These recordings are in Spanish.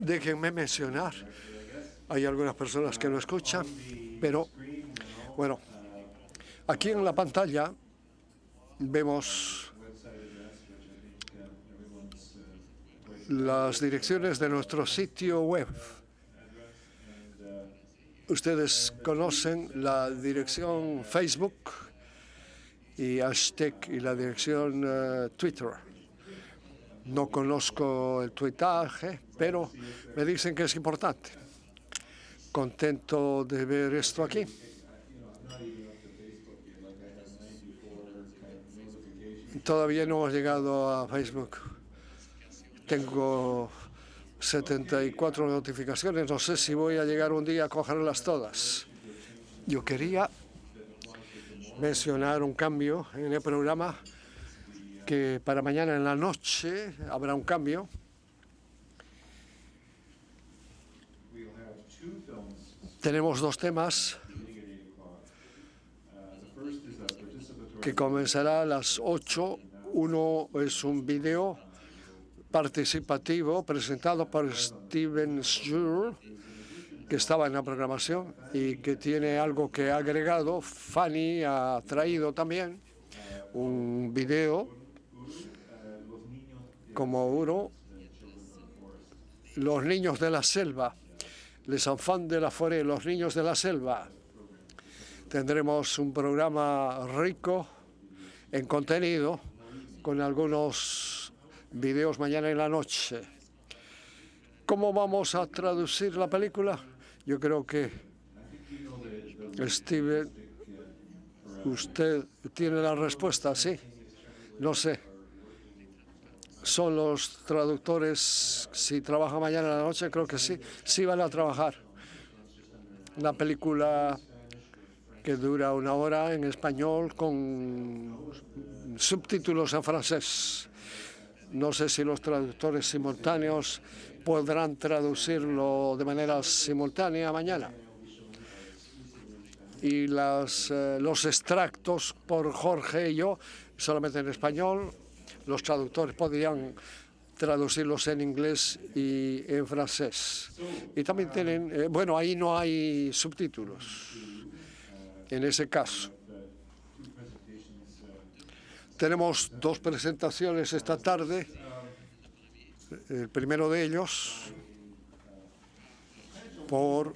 Déjenme mencionar, hay algunas personas que no escuchan, pero bueno, aquí en la pantalla vemos las direcciones de nuestro sitio web. Ustedes conocen la dirección Facebook y hashtag y la dirección Twitter. No conozco el tuitaje, pero me dicen que es importante. Contento de ver esto aquí. Todavía no hemos llegado a Facebook. Tengo 74 notificaciones. No sé si voy a llegar un día a cogerlas todas. Yo quería mencionar un cambio en el programa, que para mañana en la noche habrá un cambio. Tenemos dos temas que comenzará a las 8. Uno es un video participativo presentado por Steven Schur, que estaba en la programación y que tiene algo que ha agregado. Fanny ha traído también un video como uno, los niños de la selva, les enfants de la forêt, los niños de la selva. Tendremos un programa rico en contenido con algunos videos mañana en la noche. ¿Cómo vamos a traducir la película? Yo creo que Steven, usted tiene la respuesta, ¿sí? No sé. ¿Son los traductores, si trabajan mañana en la noche? Creo que sí. Sí van a trabajar. La película que dura 1 hora en español con subtítulos en francés. No sé si los traductores simultáneos podrán traducirlo de manera simultánea mañana. Y los extractos por Jorge y yo, solamente en español. Los traductores podrían traducirlos en inglés y en francés. Y también tienen, bueno, ahí no hay subtítulos en ese caso. Tenemos 2 presentaciones esta tarde. El primero de ellos por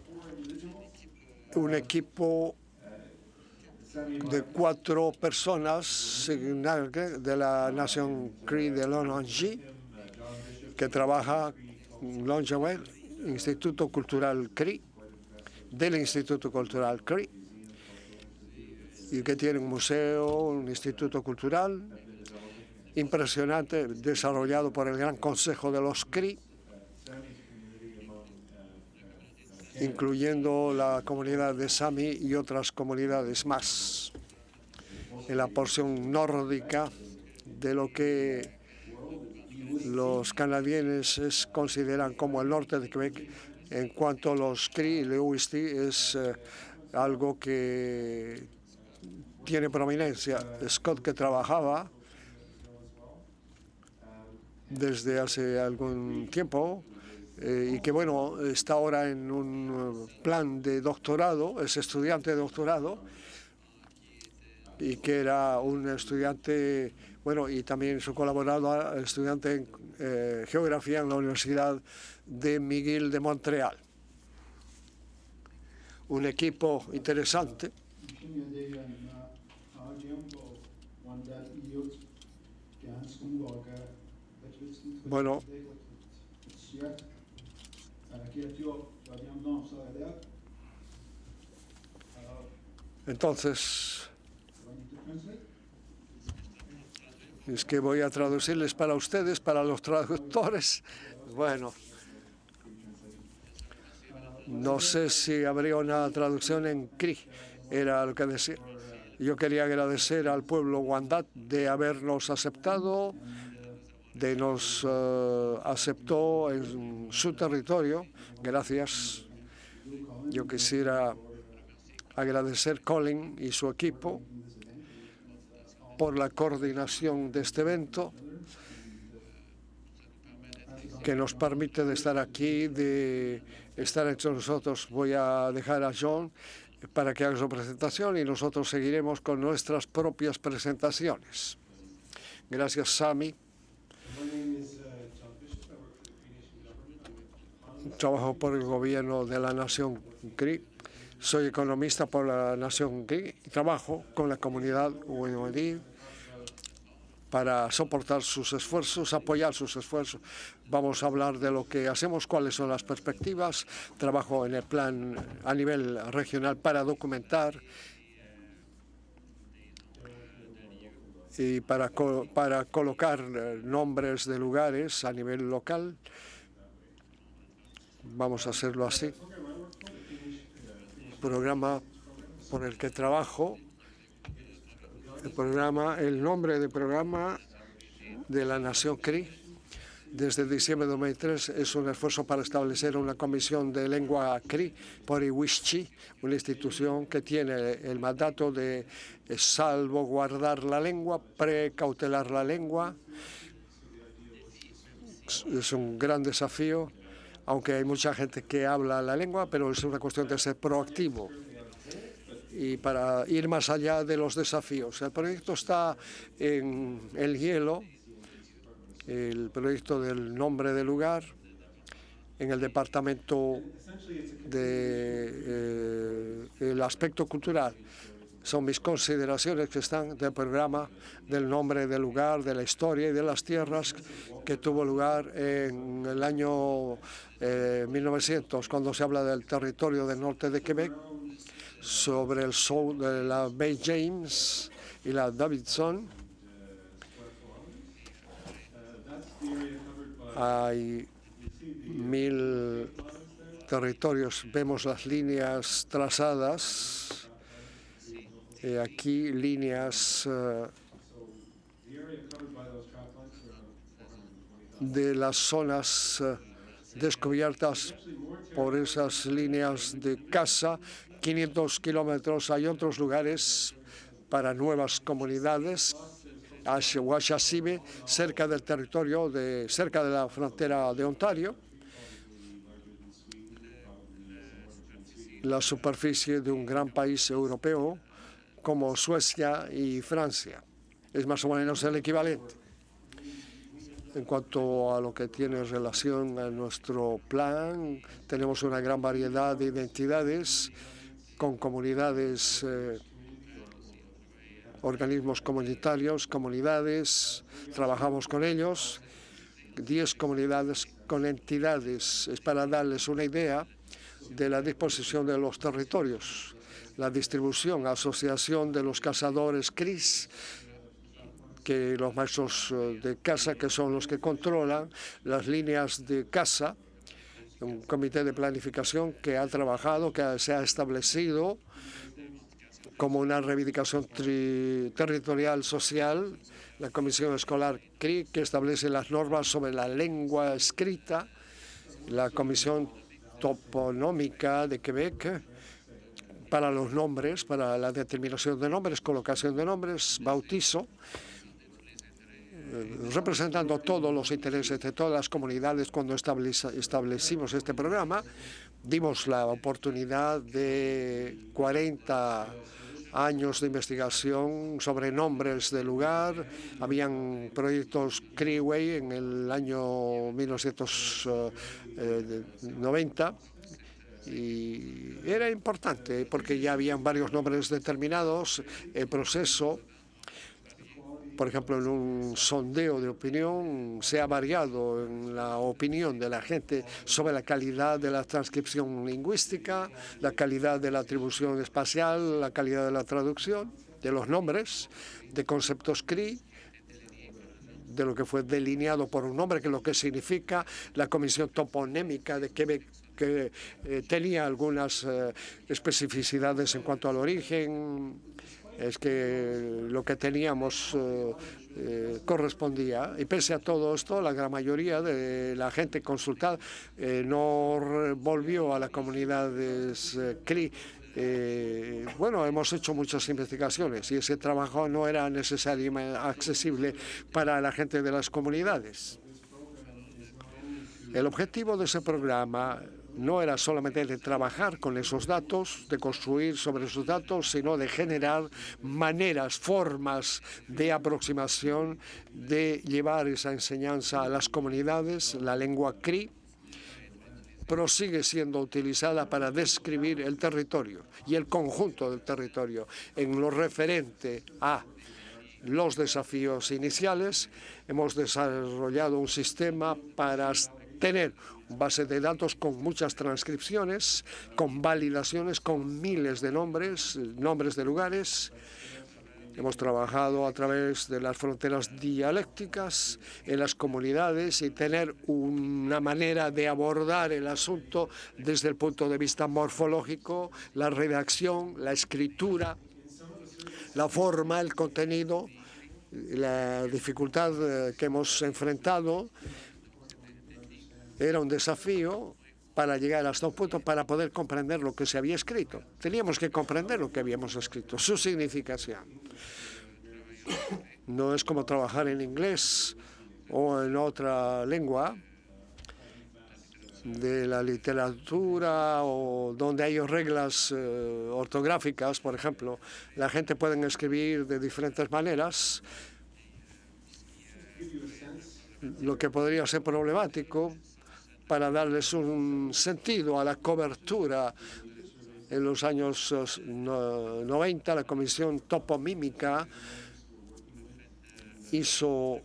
un equipo de 4 personas de la Nación Cree de Lononji, que trabaja en Longeval, Instituto Cultural Cree, del Instituto Cultural Cree, y que tiene un museo, un instituto cultural impresionante, desarrollado por el Gran Consejo de los Cree, incluyendo la comunidad de Sami y otras comunidades más, en la porción nórdica de lo que los canadienses consideran como el norte de Quebec. En cuanto a los Cree, el Uisti es algo que tiene prominencia. Scott, que trabajaba desde hace algún tiempo y que, bueno, está ahora en un plan de doctorado, es estudiante de doctorado, y que era un estudiante, bueno, y también su colaborador, estudiante en geografía en la Universidad de McGill de Montreal. Un equipo interesante. Bueno, entonces es que voy a traducirles para ustedes, para los traductores. Bueno, no sé si habría una traducción en Cree, era lo que decía. Yo quería agradecer al pueblo Wendat de habernos aceptado, de nos aceptó en su territorio. Gracias. Yo quisiera agradecer a Colin y su equipo por la coordinación de este evento, que nos permite de estar aquí, de estar entre nosotros. Voy a dejar a John para que haga su presentación y nosotros seguiremos con nuestras propias presentaciones. Gracias, Sami. Trabajo por el gobierno de la Nación Cree. Soy economista por la Nación Cree y trabajo con la comunidad UNOD para soportar sus esfuerzos, apoyar sus esfuerzos. Vamos a hablar de lo que hacemos, cuáles son las perspectivas. Trabajo en el plan a nivel regional para documentar y para colocar nombres de lugares a nivel local. Vamos a hacerlo así. El programa por el que trabajo, el nombre del programa de la Nación Cree, desde diciembre de 2003, es un esfuerzo para establecer una comisión de lengua Cree por Iwischi, una institución que tiene el mandato de salvaguardar la lengua, precautelar la lengua. Es un gran desafío, aunque hay mucha gente que habla la lengua, pero es una cuestión de ser proactivo y para ir más allá de los desafíos. El proyecto está en el hielo, el proyecto del nombre del lugar, en el departamento del aspecto cultural. Son mis consideraciones que están del programa del nombre del lugar, de la historia y de las tierras que tuvo lugar en el año 1900, cuando se habla del territorio del norte de Quebec, sobre el sur de la Bay James y la Davidson. Hay 1000 territorios. Vemos las líneas trazadas. Aquí líneas de las zonas descubiertas por esas líneas de caza. 500 kilómetros. Hay otros lugares para nuevas comunidades. Washasibe, cerca del territorio, cerca de la frontera de Ontario. La superficie de un gran país europeo como Suecia y Francia. Es más o menos el equivalente. En cuanto a lo que tiene relación a nuestro plan, tenemos una gran variedad de identidades con comunidades, organismos comunitarios, comunidades, trabajamos con ellos, 10 comunidades con entidades. Es para darles una idea de la disposición de los territorios, la distribución, asociación de los cazadores CRIS, que los maestros de caza, que son los que controlan las líneas de caza, un comité de planificación que ha trabajado, que se ha establecido como una reivindicación territorial social, la Comisión Escolar CRI, que establece las normas sobre la lengua escrita, la Comisión Toponómica de Quebec para los nombres, para la determinación de nombres, colocación de nombres, bautizo, representando todos los intereses de todas las comunidades. Cuando establecimos este programa, dimos la oportunidad de 40 años de investigación sobre nombres de lugar. Habían proyectos Creeway en el año 1990 y era importante porque ya habían varios nombres determinados. El proceso, por ejemplo, en un sondeo de opinión, se ha variado en la opinión de la gente sobre la calidad de la transcripción lingüística, la calidad de la atribución espacial, la calidad de la traducción de los nombres, de conceptos CRI, de lo que fue delineado por un nombre, que es lo que significa la Comisión Toponémica de Quebec, que tenía algunas especificidades en cuanto al origen. Es que lo que teníamos correspondía. Y pese a todo esto, la gran mayoría de la gente consultada no volvió a las comunidades CRI. Bueno, hemos hecho muchas investigaciones y ese trabajo no era necesariamente accesible para la gente de las comunidades. El objetivo de ese programa no era solamente de trabajar con esos datos, de construir sobre esos datos, sino de generar maneras, formas de aproximación, de llevar esa enseñanza a las comunidades. La lengua CRI prosigue siendo utilizada para describir el territorio y el conjunto del territorio. En lo referente a los desafíos iniciales, hemos desarrollado un sistema para tener base de datos con muchas transcripciones, con validaciones, con miles de nombres de lugares. Hemos trabajado a través de las fronteras dialécticas en las comunidades y tener una manera de abordar el asunto desde el punto de vista morfológico, la redacción, la escritura, la forma, el contenido. La dificultad que hemos enfrentado era un desafío para llegar hasta un punto para poder comprender lo que se había escrito. Teníamos que comprender lo que habíamos escrito, su significación. No es como trabajar en inglés o en otra lengua de la literatura o donde hay reglas ortográficas, por ejemplo. La gente puede escribir de diferentes maneras, lo que podría ser problemático para darles un sentido a la cobertura. En los años 90, la Comisión Topomímica hizo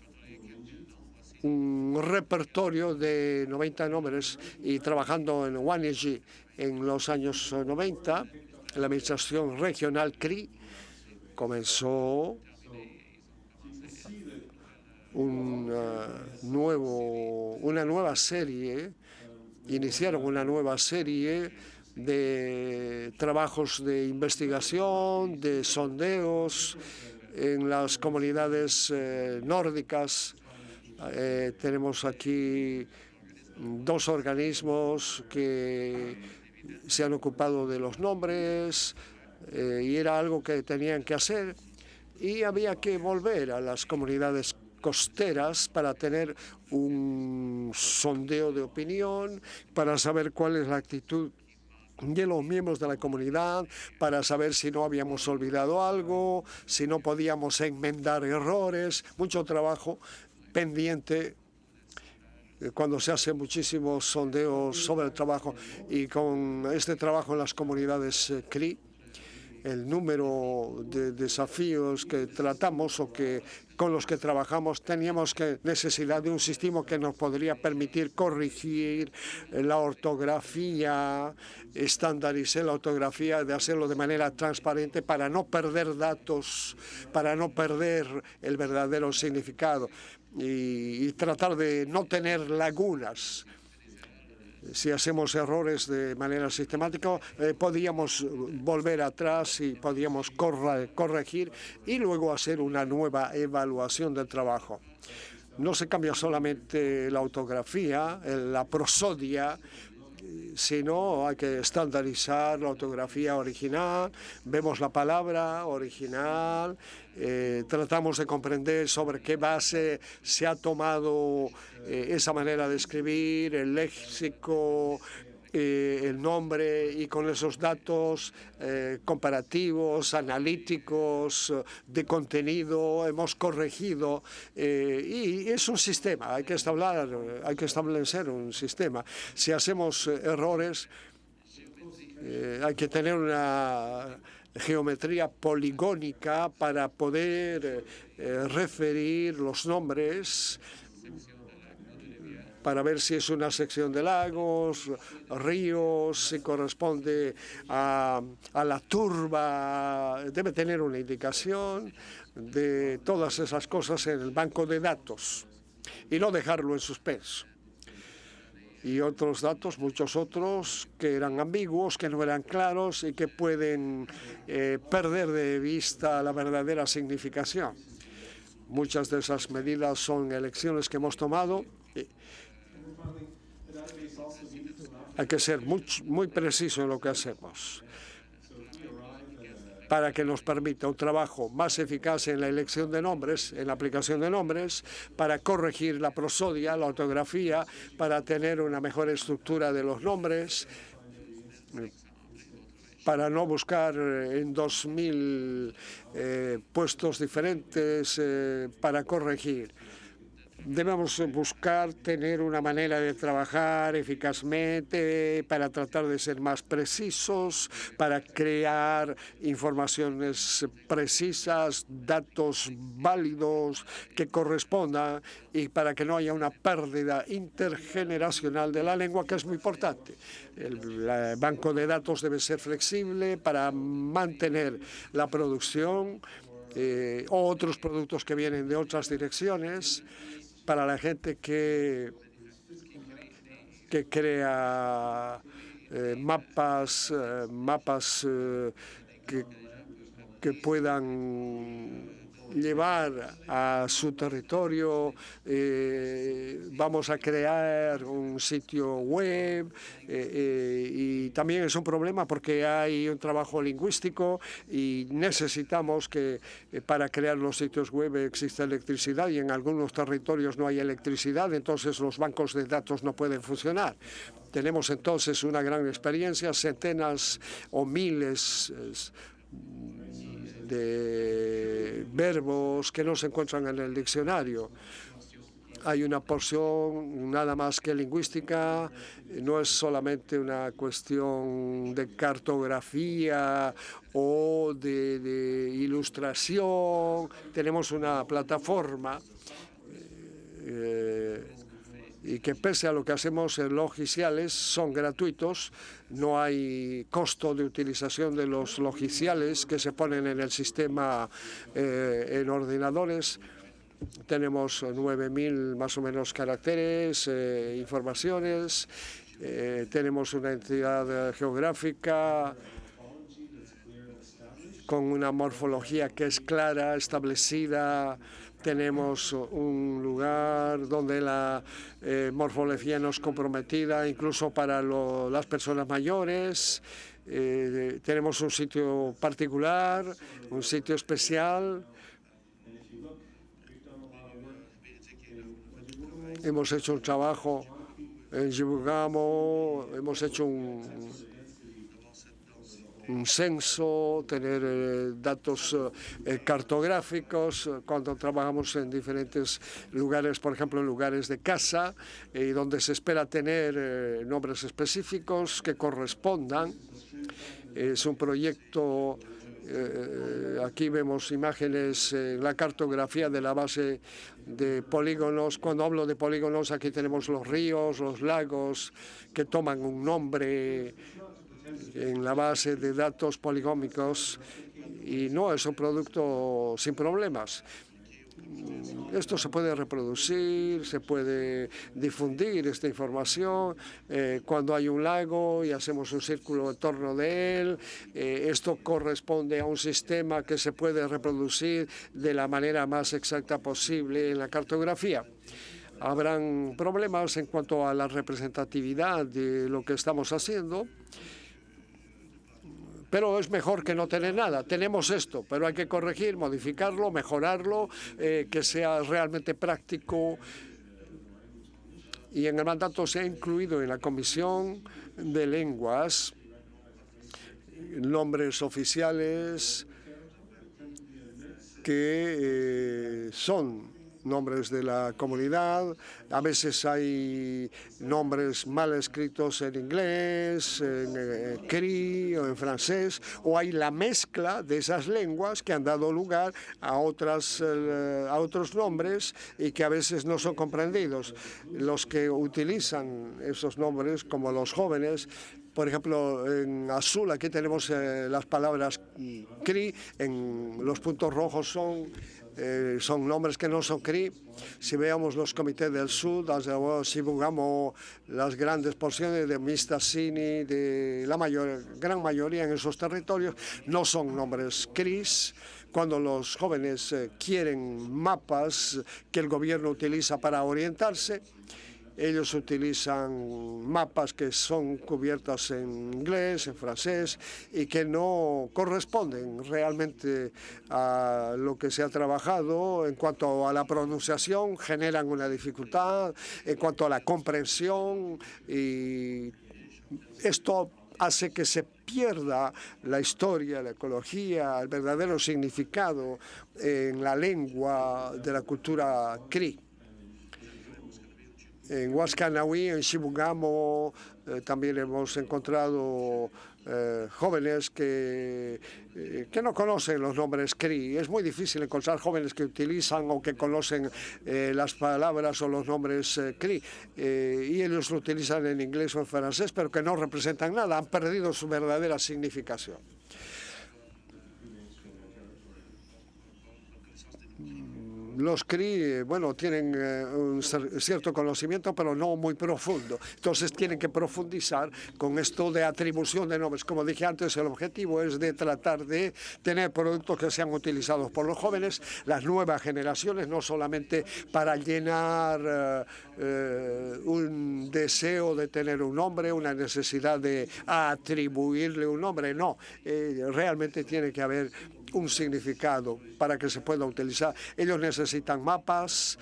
un repertorio de 90 nombres y trabajando en WANEGI en los años 90, la Administración Regional CRI comenzó iniciaron una nueva serie de trabajos de investigación, de sondeos en las comunidades nórdicas. Tenemos aquí dos organismos que se han ocupado de los nombres y era algo que tenían que hacer y había que volver a las comunidades costeras para tener un sondeo de opinión, para saber cuál es la actitud de los miembros de la comunidad, para saber si no habíamos olvidado algo, si no podíamos enmendar errores. Mucho trabajo pendiente cuando se hace muchísimos sondeos sobre el trabajo y con este trabajo en las comunidades CRI. El número de desafíos que tratamos o que con los que trabajamos teníamos necesidad de un sistema que nos podría permitir corregir la ortografía, estandarizar la ortografía, de hacerlo de manera transparente para no perder datos, para no perder el verdadero significado y tratar de no tener lagunas. Si hacemos errores de manera sistemática, podíamos volver atrás y podíamos corregir y luego hacer una nueva evaluación del trabajo. No se cambia solamente la ortografía, la prosodia, sino hay que estandarizar la ortografía original, vemos la palabra original, tratamos de comprender sobre qué base se ha tomado esa manera de escribir, el léxico, el nombre, y con esos datos comparativos, analíticos, de contenido, hemos corregido y es un sistema, hay que establecer un sistema. Si hacemos errores, hay que tener una geometría poligónica para poder referir los nombres, para ver si es una sección de lagos, ríos, si corresponde a la turba. Debe tener una indicación de todas esas cosas en el banco de datos y no dejarlo en suspenso. Y otros datos, muchos otros, que eran ambiguos, que no eran claros y que pueden perder de vista la verdadera significación. Muchas de esas medidas son elecciones que hemos tomado. Hay que ser muy preciso en lo que hacemos. para que nos permita un trabajo más eficaz en la elección de nombres, en la aplicación de nombres, para corregir la prosodia, la ortografía, para tener una mejor estructura de los nombres, para no buscar en 2000 puestos diferentes para corregir. Debemos buscar tener una manera de trabajar eficazmente para tratar de ser más precisos, para crear informaciones precisas, datos válidos que correspondan y para que no haya una pérdida intergeneracional de la lengua, que es muy importante. El banco de datos debe ser flexible para mantener la producción o otros productos que vienen de otras direcciones, para la gente que crea mapas que puedan llevar a su territorio. Vamos a crear un sitio web y también es un problema porque hay un trabajo lingüístico y necesitamos que para crear los sitios web exista electricidad y en algunos territorios no hay electricidad, entonces los bancos de datos no pueden funcionar. Tenemos entonces una gran experiencia, centenas o miles de verbos que no se encuentran en el diccionario. Hay una porción nada más que lingüística, no es solamente una cuestión de cartografía o de ilustración. Tenemos una plataforma y que pese a lo que hacemos en logiciales son gratuitos, no hay costo de utilización de los logiciales que se ponen en el sistema en ordenadores. Tenemos 9.000 más o menos caracteres, informaciones, tenemos una entidad geográfica con una morfología que es clara, establecida. Tenemos un lugar donde la morfología no es comprometida, incluso para las personas mayores. Tenemos un sitio particular, un sitio especial. Hemos hecho un trabajo en Yibugamo, hemos hecho un censo, tener datos cartográficos cuando trabajamos en diferentes lugares, por ejemplo en lugares de casa, donde se espera tener nombres específicos que correspondan. Es un proyecto, aquí vemos imágenes, la cartografía de la base de polígonos. Cuando hablo de polígonos, aquí tenemos los ríos, los lagos que toman un nombre en la base de datos poligómicos y no es un producto sin problemas. Esto se puede reproducir, se puede difundir esta información. Cuando hay un lago y hacemos un círculo en torno de él, esto corresponde a un sistema que se puede reproducir de la manera más exacta posible en la cartografía. Habrán problemas en cuanto a la representatividad de lo que estamos haciendo, pero es mejor que no tener nada. Tenemos esto, pero hay que corregir, modificarlo, mejorarlo, que sea realmente práctico. Y en el mandato se ha incluido en la Comisión de Lenguas nombres oficiales que son nombres de la comunidad. A veces hay nombres mal escritos en inglés, en cri o en francés, o hay la mezcla de esas lenguas que han dado lugar a otros nombres y que a veces no son comprendidos. Los que utilizan esos nombres, como los jóvenes, por ejemplo, en azul aquí tenemos las palabras cri, en los puntos rojos son nombres que no son cri. Si veamos los comités del sur, si buscamos las grandes porciones de Mistassini, de la gran mayoría en esos territorios, no son nombres cris. Cuando los jóvenes quieren mapas que el gobierno utiliza para orientarse, Ellos utilizan mapas que son cubiertos en inglés, en francés, y que no corresponden realmente a lo que se ha trabajado. En cuanto a la pronunciación, generan una dificultad. En cuanto a la comprensión, y esto hace que se pierda la historia, la ecología, el verdadero significado en la lengua de la cultura Cree. En Huascanahui, en Chibungamo, también hemos encontrado jóvenes que no conocen los nombres Cree. Es muy difícil encontrar jóvenes que utilizan o que conocen las palabras o los nombres Cree, y ellos lo utilizan en inglés o en francés, pero que no representan nada, han perdido su verdadera significación. Los Cree, bueno, tienen un cierto conocimiento, pero no muy profundo. Entonces tienen que profundizar con esto de atribución de nombres. Como dije antes, el objetivo es de tratar de tener productos que sean utilizados por los jóvenes, las nuevas generaciones, no solamente para llenar un deseo de tener un nombre, una necesidad de atribuirle un nombre. No, realmente tiene que haber un significado para que se pueda utilizar. Ellos necesitan mapas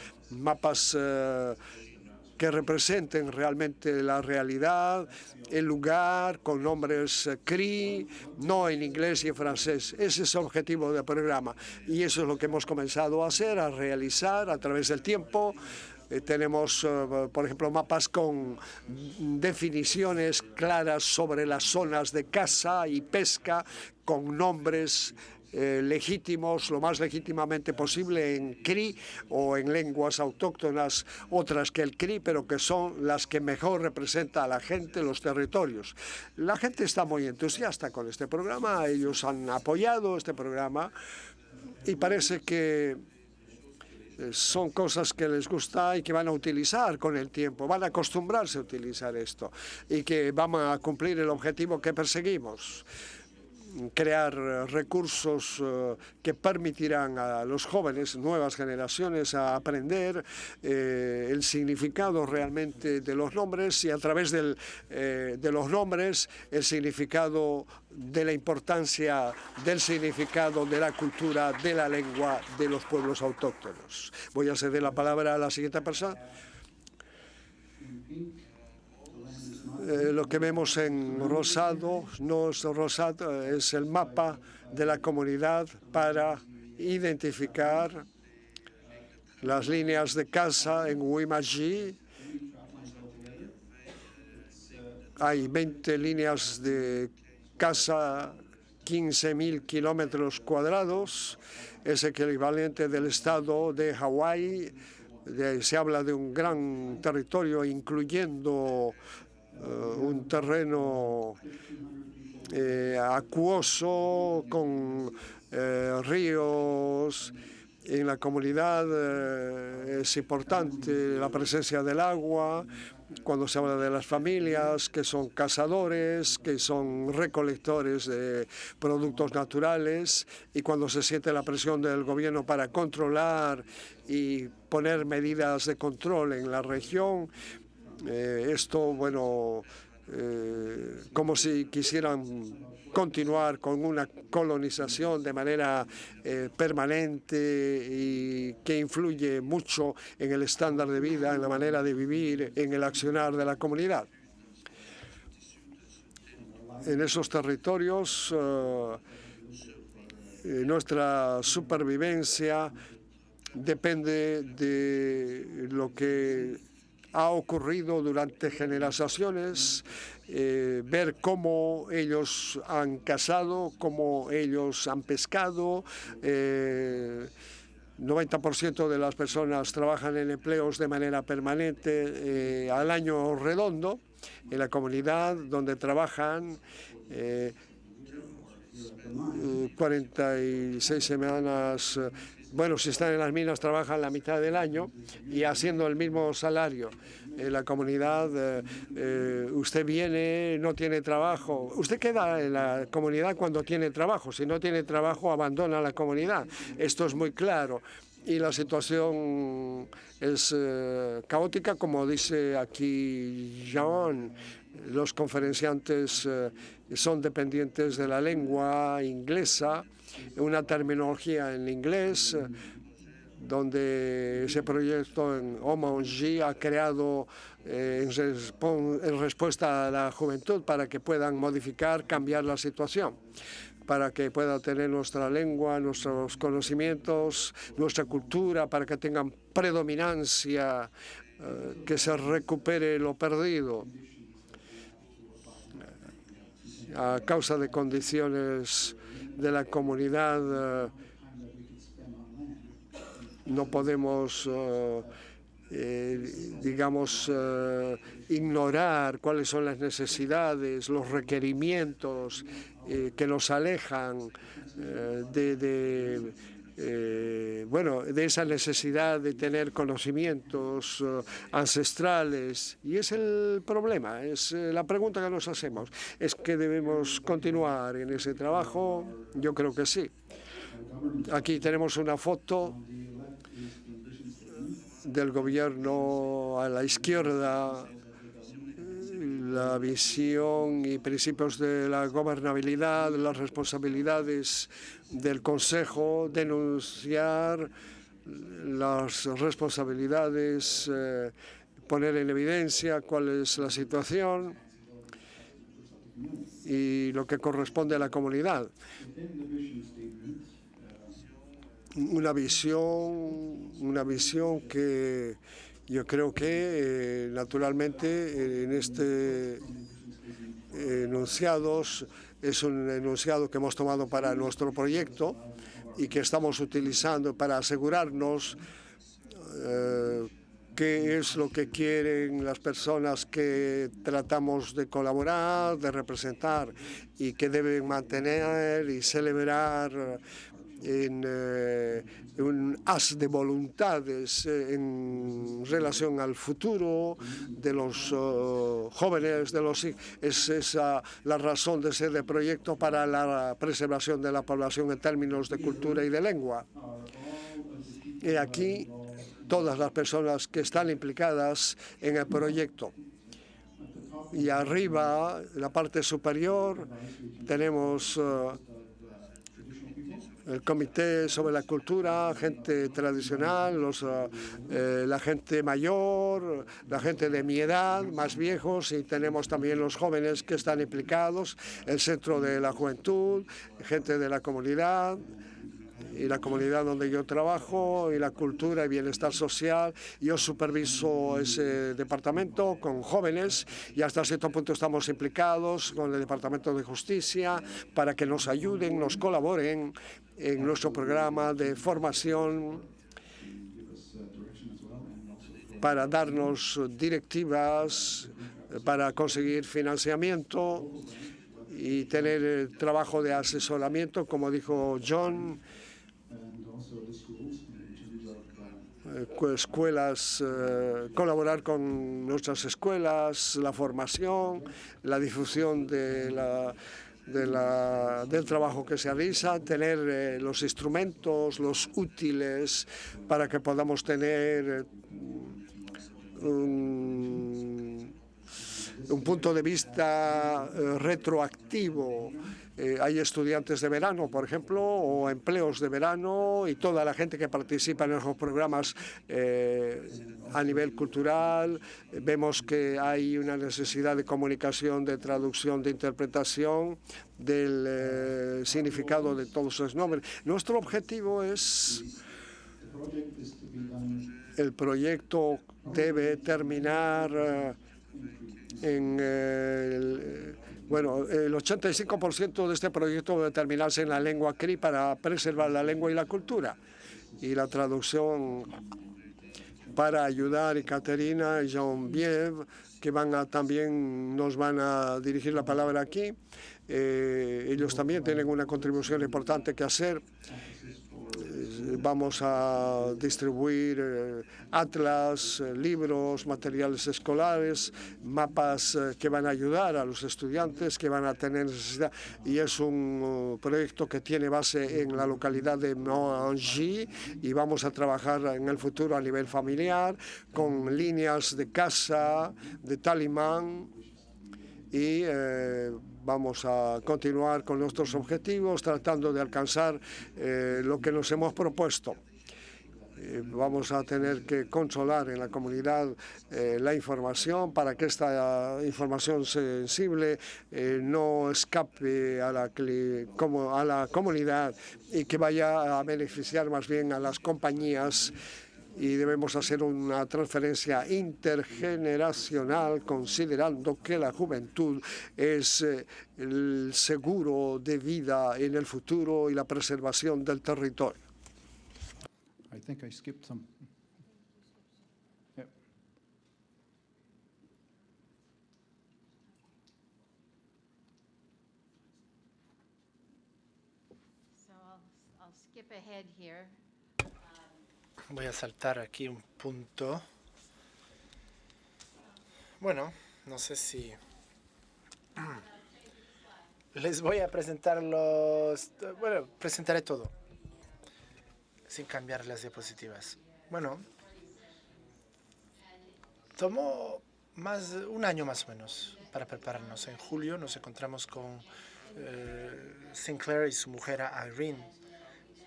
que representen realmente la realidad, el lugar, con nombres Cree, no en inglés y en francés. Ese es el objetivo del programa y eso es lo que hemos comenzado a hacer, a realizar a través del tiempo. Tenemos, por ejemplo, mapas con definiciones claras sobre las zonas de caza y pesca, con nombres legítimos, lo más legítimamente posible en Cree o en lenguas autóctonas, otras que el Cree, pero que son las que mejor representan a la gente, los territorios. La gente está muy entusiasta con este programa, ellos han apoyado este programa y parece que son cosas que les gusta y que van a utilizar con el tiempo, van a acostumbrarse a utilizar esto y que van a cumplir el objetivo que perseguimos. Crear recursos que permitirán a los jóvenes, nuevas generaciones, a aprender el significado realmente de los nombres y a través de los nombres el significado de la importancia del significado de la cultura, de la lengua de los pueblos autóctonos. Voy a ceder la palabra a la siguiente persona. Lo que vemos en rosado no es rosado, es el mapa de la comunidad para identificar las líneas de caza en Wimagee. Hay 20 líneas de caza, 15.000 kilómetros cuadrados. Es equivalente del estado de Hawái. Se habla de un gran territorio, incluyendo un terreno acuoso con ríos. En la comunidad es importante la presencia del agua. Cuando se habla de las familias que son cazadores, que son recolectores de productos naturales, y cuando se siente la presión del gobierno para controlar y poner medidas de control en la región, esto, bueno, como si quisieran continuar con una colonización de manera permanente y que influye mucho en el estándar de vida, en la manera de vivir, en el accionar de la comunidad. En esos territorios, nuestra supervivencia depende de lo que ha ocurrido durante generaciones, ver cómo ellos han cazado, cómo ellos han pescado. 90% de las personas trabajan en empleos de manera permanente al año redondo en la comunidad donde trabajan 46 semanas. Bueno, si están en las minas trabajan la mitad del año y haciendo el mismo salario. En la comunidad, usted viene, no tiene trabajo. Usted queda en la comunidad cuando tiene trabajo. Si no tiene trabajo, abandona la comunidad. Esto es muy claro. y la situación es caótica, como dice aquí Jean. Los conferenciantes son dependientes de la lengua inglesa, una terminología en inglés, donde ese proyecto en Omonji ha creado en respuesta a la juventud para que puedan modificar, cambiar la situación, para que puedan tener nuestra lengua, nuestros conocimientos, nuestra cultura, para que tengan predominancia, que se recupere lo perdido a causa de condiciones de la comunidad. No podemos, ignorar cuáles son las necesidades, los requerimientos que nos alejan de esa necesidad de tener conocimientos ancestrales. Y es el problema, es la pregunta que nos hacemos. ¿Es que debemos continuar en ese trabajo? Yo creo que sí. Aquí tenemos una foto del gobierno a la izquierda, la visión y principios de la gobernabilidad, las responsabilidades del Consejo, denunciar las responsabilidades, poner en evidencia cuál es la situación y lo que corresponde a la comunidad. Una visión que yo creo que naturalmente en este enunciado es un enunciado que hemos tomado para nuestro proyecto y que estamos utilizando para asegurarnos qué es lo que quieren las personas que tratamos de colaborar, de representar y que deben mantener y celebrar en un haz de voluntades en relación al futuro de los jóvenes, es esa la razón de ser del proyecto para la preservación de la población en términos de cultura y de lengua. Y aquí todas las personas que están implicadas en el proyecto. Y arriba, en la parte superior, tenemos el Comité sobre la Cultura, gente tradicional, la gente mayor, la gente de mi edad, más viejos, y tenemos también los jóvenes que están implicados, el Centro de la Juventud, gente de la comunidad, y la comunidad donde yo trabajo, y la cultura y bienestar social. Yo superviso ese departamento con jóvenes y hasta cierto punto estamos implicados con el Departamento de Justicia para que nos ayuden, nos colaboren en nuestro programa de formación para darnos directivas, para conseguir financiamiento y tener trabajo de asesoramiento, como dijo John, escuelas, colaborar con nuestras escuelas, la formación, la difusión del trabajo que se realiza, tener los instrumentos, los útiles para que podamos tener un punto de vista retroactivo. Hay estudiantes de verano, por ejemplo, o empleos de verano, y toda la gente que participa en esos programas a nivel cultural. Vemos que hay una necesidad de comunicación, de traducción, de interpretación del significado de todos esos nombres. Nuestro objetivo es el proyecto debe terminar en el 85% de este proyecto debe terminarse en la lengua cri para preservar la lengua y la cultura. Y la traducción para ayudar a Caterina y Jean-Biev, que también nos van a dirigir la palabra aquí. Ellos también tienen una contribución importante que hacer. Vamos a distribuir atlas, libros, materiales escolares, mapas que van a ayudar a los estudiantes que van a tener necesidad. Y es un proyecto que tiene base en la localidad de Montgy y vamos a trabajar en el futuro a nivel familiar con líneas de casa, de Talimán y vamos a continuar con nuestros objetivos tratando de alcanzar lo que nos hemos propuesto. Vamos a tener que controlar en la comunidad la información para que esta información sensible no escape a la comunidad y que vaya a beneficiar más bien a las compañías. Y debemos hacer una transferencia intergeneracional considerando que la juventud es el seguro de vida en el futuro y la preservación del territorio. I think I skipped some. Yep. So I'll skip ahead here. Voy a saltar aquí un punto. Bueno, no sé si les voy a presentar bueno, presentaré todo sin cambiar las diapositivas. Bueno, tomó un año más o menos para prepararnos. En julio nos encontramos con Sinclair y su mujer Irene.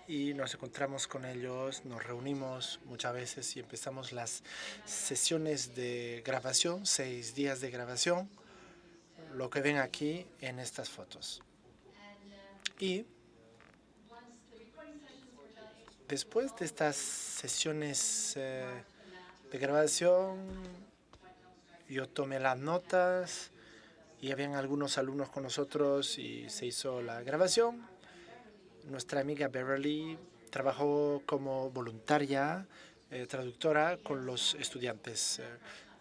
Y nos encontramos con ellos, nos reunimos muchas veces y empezamos las sesiones de grabación, 6 días de grabación, lo que ven aquí en estas fotos. Y después de estas sesiones de grabación, yo tomé las notas y habían algunos alumnos con nosotros y se hizo la grabación. Nuestra amiga Beverly trabajó como voluntaria, traductora con los estudiantes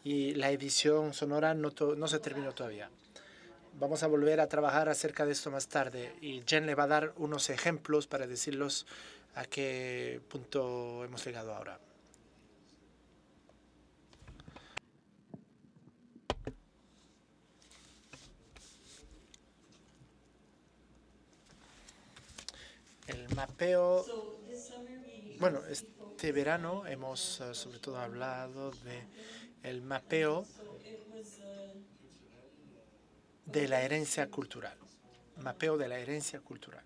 y la edición sonora no se terminó todavía. Vamos a volver a trabajar acerca de esto más tarde y Jen le va a dar unos ejemplos para decirlos a qué punto hemos llegado ahora. El mapeo. Bueno, este verano hemos sobre todo hablado de el mapeo de la herencia cultural. Mapeo de la herencia cultural.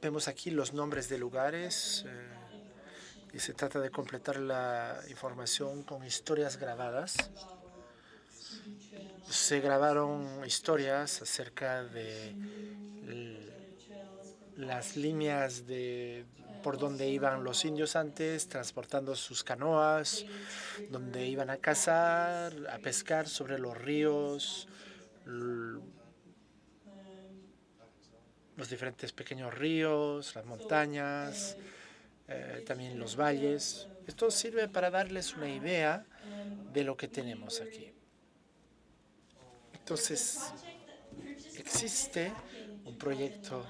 Vemos aquí los nombres de lugares y se trata de completar la información con historias grabadas. Se grabaron historias acerca de las líneas por donde iban los indios antes, transportando sus canoas, donde iban a cazar, a pescar sobre los ríos, los diferentes pequeños ríos, las montañas, también los valles. Esto sirve para darles una idea de lo que tenemos aquí. Entonces, existe un proyecto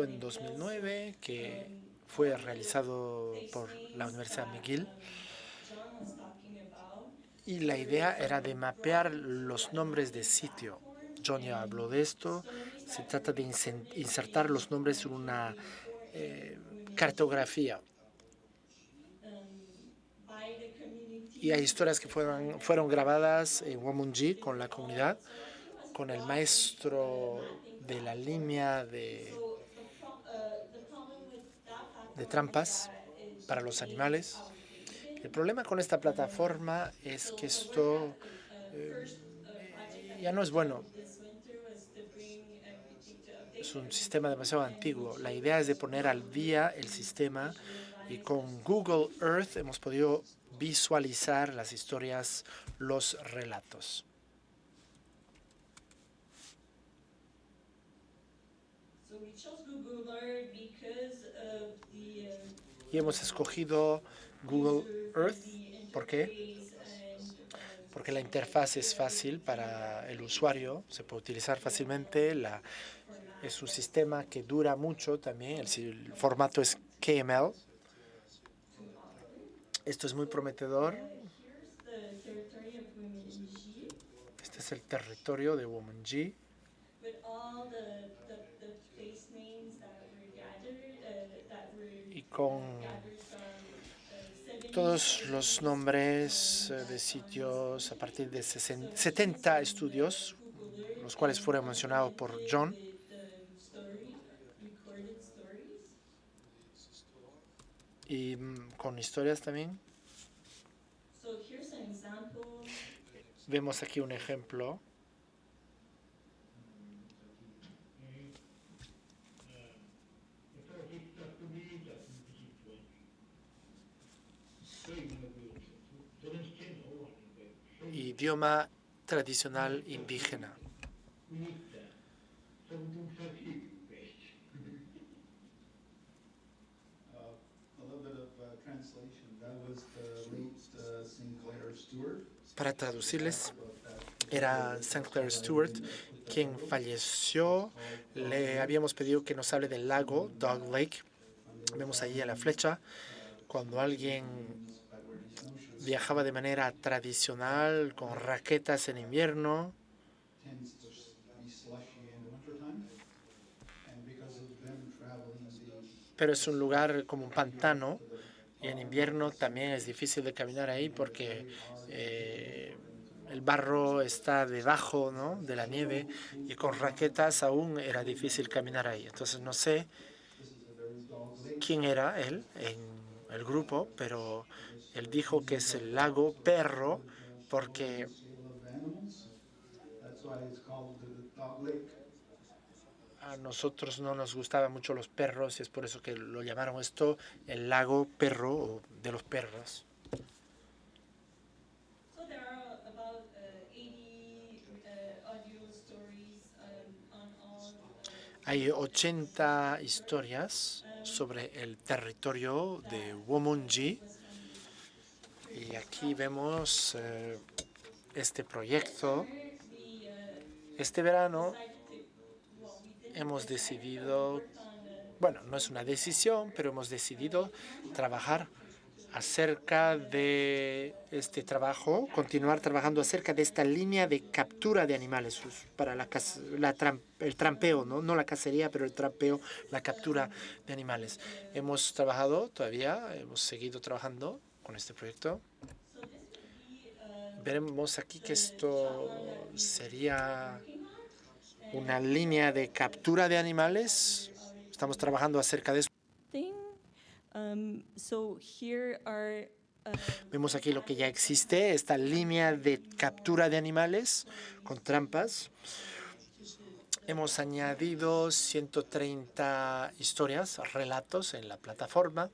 en 2009 que fue realizado por la Universidad McGill y la idea era de mapear los nombres de sitio. John ya habló de esto. Se trata de insertar los nombres en una cartografía. Y hay historias que fueron grabadas en Wamungji con la comunidad, con el maestro de la línea de trampas para los animales. El problema con esta plataforma es que esto ya no es bueno. Es un sistema demasiado antiguo. La idea es de poner al día el sistema y con Google Earth hemos podido visualizar las historias, los relatos. Y hemos escogido Google Earth. ¿Por qué? porque la interfaz es fácil para el usuario, se puede utilizar fácilmente, es un sistema que dura mucho también, el formato es KML. Esto es muy prometedor. Este es el territorio de Womongji. Y con todos los nombres de sitios a partir de 70 estudios, los cuales fueron mencionados por John. Y con historias también. Vemos aquí un ejemplo. Idioma tradicional indígena. Para traducirles, era Sinclair Stewart quien falleció. Le habíamos pedido que nos hable del lago Dog Lake. Vemos ahí a la flecha. Cuando alguien viajaba de manera tradicional con raquetas en invierno, pero es un lugar como un pantano y en invierno también es difícil de caminar ahí porque el barro está debajo, ¿no?, de la nieve, y con raquetas aún era difícil caminar ahí. Entonces no sé quién era él en el grupo, pero él dijo que es el lago Perro porque a nosotros no nos gustaban mucho los perros y es por eso que lo llamaron esto el lago Perro o de los perros. Hay 80 historias sobre el territorio de Womongji. Y aquí vemos este proyecto. Este verano hemos decidido, bueno, no es una decisión, pero hemos decidido trabajar acerca de este trabajo, continuar trabajando acerca de esta línea de captura de animales para el trampeo, ¿no? No la cacería, pero el trampeo, la captura de animales. Hemos trabajado todavía, hemos seguido trabajando con este proyecto. Veremos aquí que esto sería una línea de captura de animales. Estamos trabajando acerca de eso. Vemos aquí lo que ya existe, esta línea de captura de animales con trampas. Hemos añadido 130 historias, relatos en la plataforma.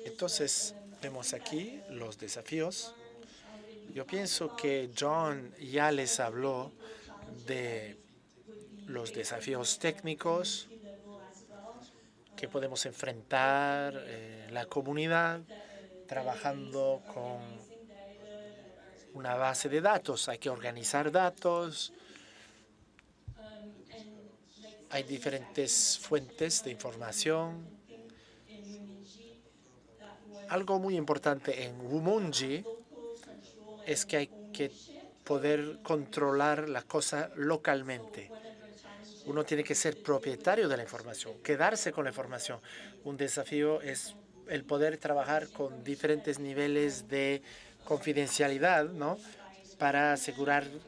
Entonces, vemos aquí los desafíos. Yo pienso que John ya les habló de los desafíos técnicos que podemos enfrentar en la comunidad trabajando con una base de datos. Hay que organizar datos. Hay diferentes fuentes de información. Algo muy importante en Womongji es que hay que poder controlar la cosa localmente. Uno tiene que ser propietario de la información, quedarse con la información. Un desafío es el poder trabajar con diferentes niveles de confidencialidad, ¿no?, para asegurarse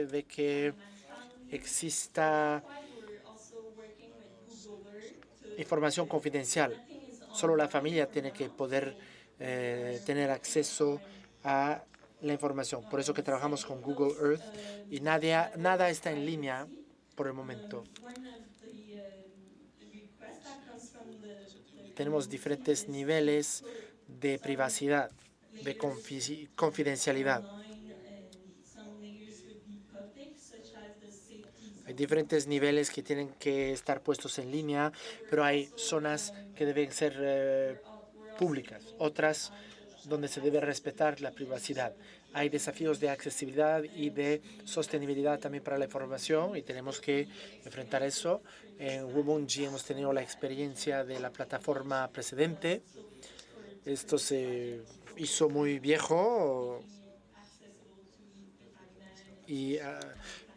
de que exista información confidencial. Solo la familia tiene que poder tener acceso a la información. Por eso que trabajamos con Google Earth y nada está en línea por el momento. Tenemos diferentes niveles de privacidad, de confidencialidad. Hay diferentes niveles que tienen que estar puestos en línea, pero hay zonas que deben ser públicas, otras donde se debe respetar la privacidad. Hay desafíos de accesibilidad y de sostenibilidad también para la información y tenemos que enfrentar eso. En Womunji hemos tenido la experiencia de la plataforma precedente. Esto se hizo muy viejo y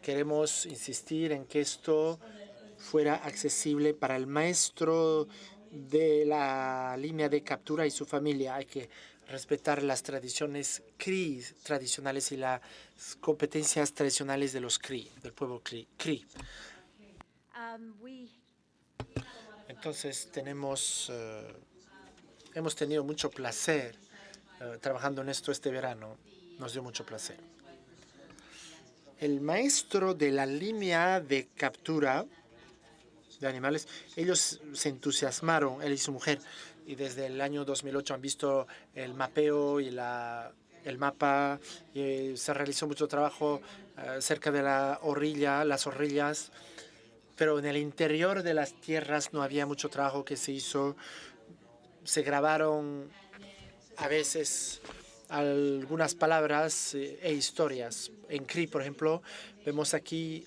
queremos insistir en que esto fuera accesible para el maestro de la línea de captura y su familia. Hay que respetar las tradiciones CRI tradicionales y las competencias tradicionales de los CRI, del pueblo CRI. Entonces hemos tenido mucho placer trabajando en esto este verano. Nos dio mucho placer. El maestro de la línea de captura de animales, ellos se entusiasmaron, él y su mujer, y desde el año 2008 han visto el mapeo y el mapa. Y se realizó mucho trabajo cerca de las orillas, pero en el interior de las tierras no había mucho trabajo que se hizo. Se grabaron a veces algunas palabras e historias. En CRI, por ejemplo, vemos aquí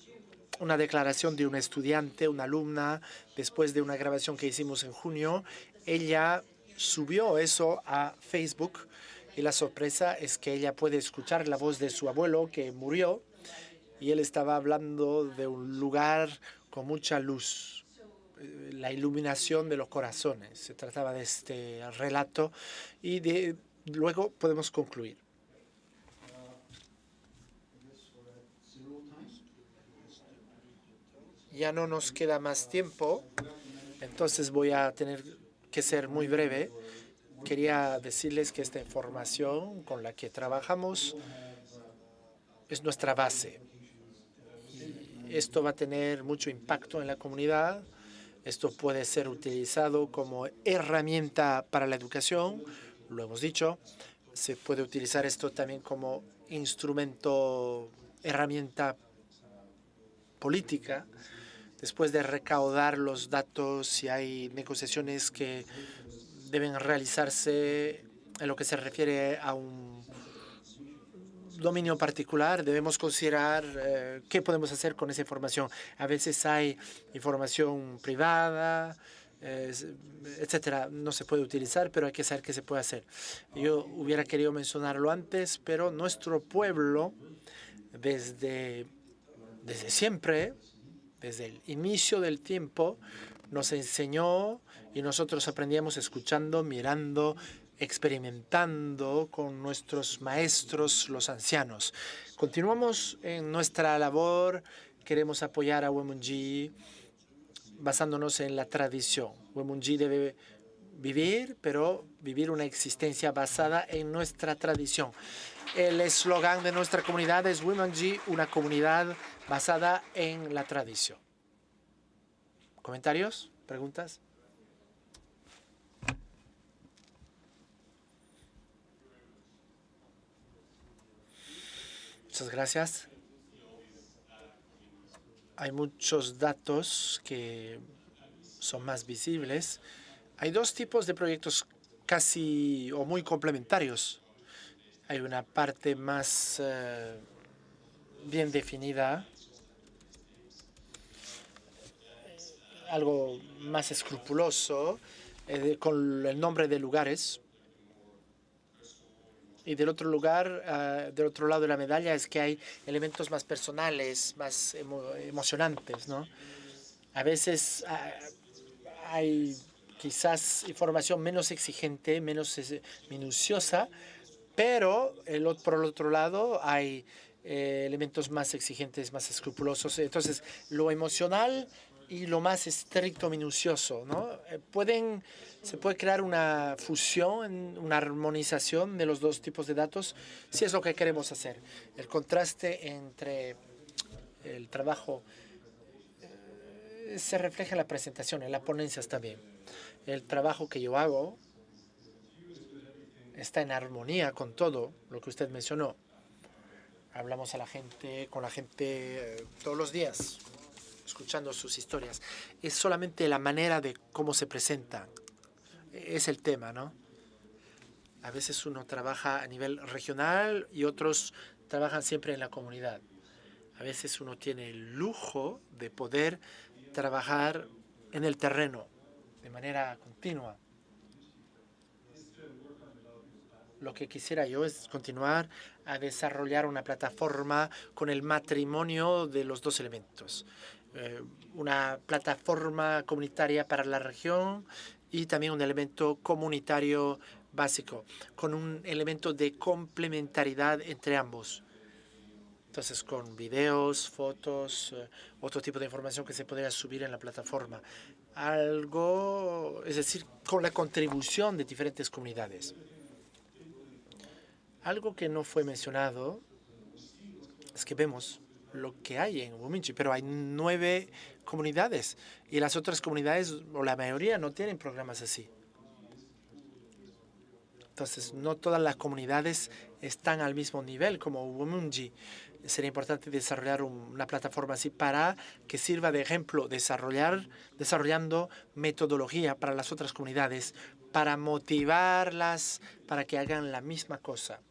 una declaración de una estudiante, una alumna, después de una grabación que hicimos en junio. Ella subió eso a Facebook y la sorpresa es que ella puede escuchar la voz de su abuelo que murió y él estaba hablando de un lugar con mucha luz, la iluminación de los corazones. Se trataba de este relato y luego podemos concluir. Ya no nos queda más tiempo, entonces voy a tener que ser muy breve. Quería decirles que esta información con la que trabajamos es nuestra base. Y esto va a tener mucho impacto en la comunidad. Esto puede ser utilizado como herramienta para la educación, lo hemos dicho. Se puede utilizar esto también como instrumento, herramienta política. Después de recaudar los datos, si hay negociaciones que deben realizarse en lo que se refiere a un dominio particular, debemos considerar qué podemos hacer con esa información. A veces hay información privada, etcétera, no se puede utilizar, pero hay que saber qué se puede hacer. Yo hubiera querido mencionarlo antes, pero nuestro pueblo, desde siempre, desde el inicio del tiempo, nos enseñó y nosotros aprendíamos escuchando, mirando, experimentando con nuestros maestros, los ancianos. Continuamos en nuestra labor, queremos apoyar a Womunji basándonos en la tradición. Womunji debe vivir, pero vivir una existencia basada en nuestra tradición. El eslogan de nuestra comunidad es Womunji, una comunidad basada en la tradición. ¿Comentarios? ¿Preguntas? Muchas gracias. Hay muchos datos que son más visibles. Hay dos tipos de proyectos casi o muy complementarios. Hay una parte más bien definida, algo más escrupuloso, con el nombre de lugares. Y del otro del otro lado de la medalla es que hay elementos más personales, más emocionantes, ¿no? A veces hay quizás información menos exigente, menos minuciosa, pero por el otro lado hay elementos más exigentes, más escrupulosos. Entonces, lo emocional y lo más estricto, minucioso, ¿no? Se puede crear una fusión, una armonización de los dos tipos de datos, si es lo que queremos hacer. El contraste entre el trabajo se refleja en la presentación, en las ponencias también. El trabajo que yo hago está en armonía con todo lo que usted mencionó. Hablamos con la gente todos los días, escuchando sus historias. Es solamente la manera de cómo se presentan. Es el tema, ¿no? A veces uno trabaja a nivel regional y otros trabajan siempre en la comunidad. A veces uno tiene el lujo de poder trabajar en el terreno de manera continua. Lo que quisiera yo es continuar a desarrollar una plataforma con el matrimonio de los dos elementos. Una plataforma comunitaria para la región y también un elemento comunitario básico, con un elemento de complementariedad entre ambos. Entonces, con videos, fotos, otro tipo de información que se podría subir en la plataforma. Algo, es decir, con la contribución de diferentes comunidades. Algo que no fue mencionado es que vemos lo que hay en Ubuminchi, pero hay 9 comunidades y las otras comunidades, o la mayoría, no tienen programas así. Entonces, no todas las comunidades están al mismo nivel como Ubuminchi. Sería importante desarrollar una plataforma así para que sirva de ejemplo, desarrollando metodología para las otras comunidades, para motivarlas, para que hagan la misma cosa.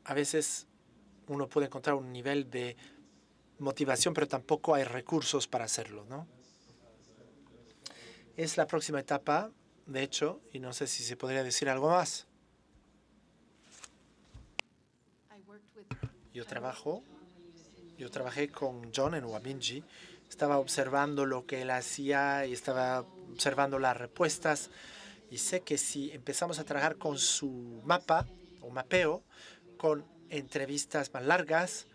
A veces uno puede encontrar un nivel de motivación, pero tampoco hay recursos para hacerlo, ¿no? Es la próxima etapa, de hecho, y no sé si se podría decir algo más. Yo trabajé con John en Uamingi. Estaba observando lo que él hacía y estaba observando las respuestas. Y sé que si empezamos a trabajar con su mapa o mapeo, con entrevistas más largas,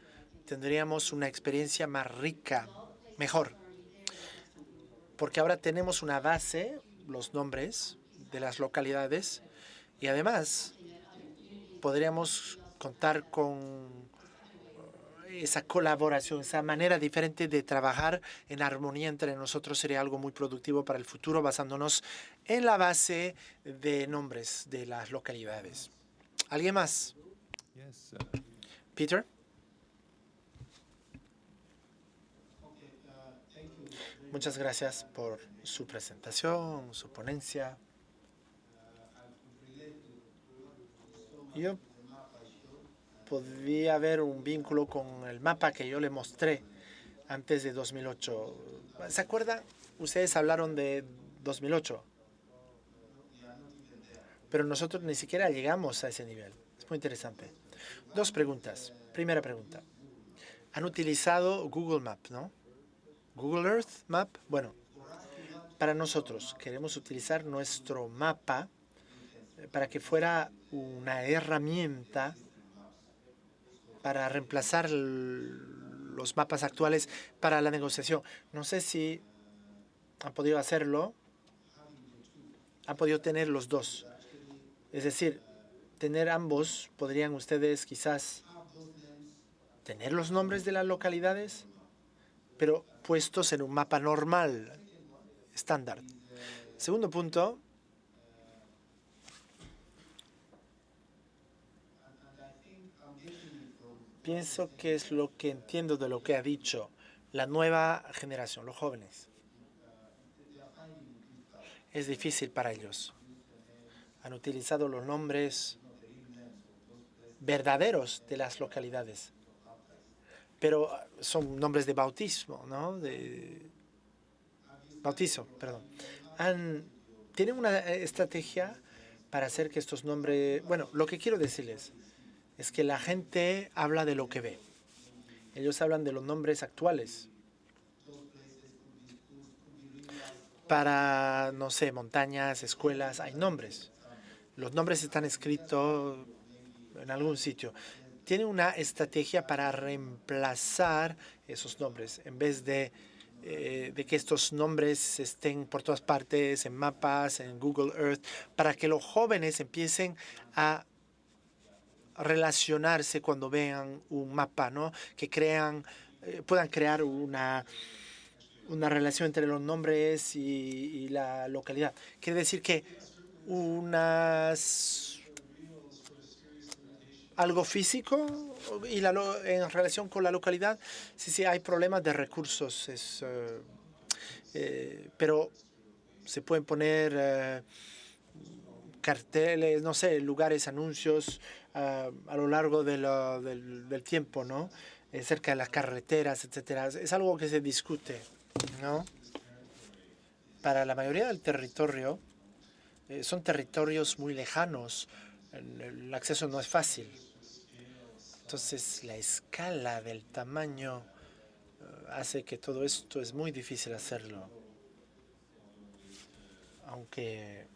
tendríamos una experiencia más rica, mejor. Porque ahora tenemos una base, los nombres de las localidades, y además podríamos contar con esa colaboración, esa manera diferente de trabajar en armonía entre nosotros. Sería algo muy productivo para el futuro, basándonos en la base de nombres de las localidades. ¿Alguien más? Peter. Muchas gracias por su presentación, su ponencia. Yo podía ver un vínculo con el mapa que yo le mostré antes de 2008. ¿Se acuerdan? Ustedes hablaron de 2008. Pero nosotros ni siquiera llegamos a ese nivel. Es muy interesante. 2 preguntas. Primera pregunta. Han utilizado Google Maps, ¿no? Google Earth Map. Bueno, para nosotros queremos utilizar nuestro mapa para que fuera una herramienta para reemplazar los mapas actuales para la negociación. No sé si han podido hacerlo. Han podido tener los dos. Es decir, tener ambos. ¿Podrían ustedes quizás tener los nombres de las localidades, pero puestos en un mapa normal, estándar? Segundo punto. Pienso que es lo que entiendo de lo que ha dicho la nueva generación, los jóvenes. Es difícil para ellos. Han utilizado los nombres verdaderos de las localidades, pero son nombres de bautismo, ¿no? De bautizo, perdón. Tienen una estrategia para hacer que estos nombres... Bueno, lo que quiero decirles es que la gente habla de lo que ve. Ellos hablan de los nombres actuales. Para, no sé, montañas, escuelas, hay nombres. Los nombres están escritos en algún sitio. tiene una estrategia para reemplazar esos nombres, en vez de que estos nombres estén por todas partes, en mapas, en Google Earth, para que los jóvenes empiecen a relacionarse cuando vean un mapa, ¿no? Que puedan crear una relación entre los nombres y la localidad. Quiere decir que algo físico y en relación con la localidad, sí, hay problemas de recursos, pero se pueden poner carteles, no sé, lugares, anuncios a lo largo del tiempo, ¿no? Cerca de las carreteras, etcétera. Es algo que se discute, ¿no? Para la mayoría del territorio, son territorios muy lejanos. El acceso no es fácil. Entonces, la escala del tamaño hace que todo esto es muy difícil hacerlo. Aunque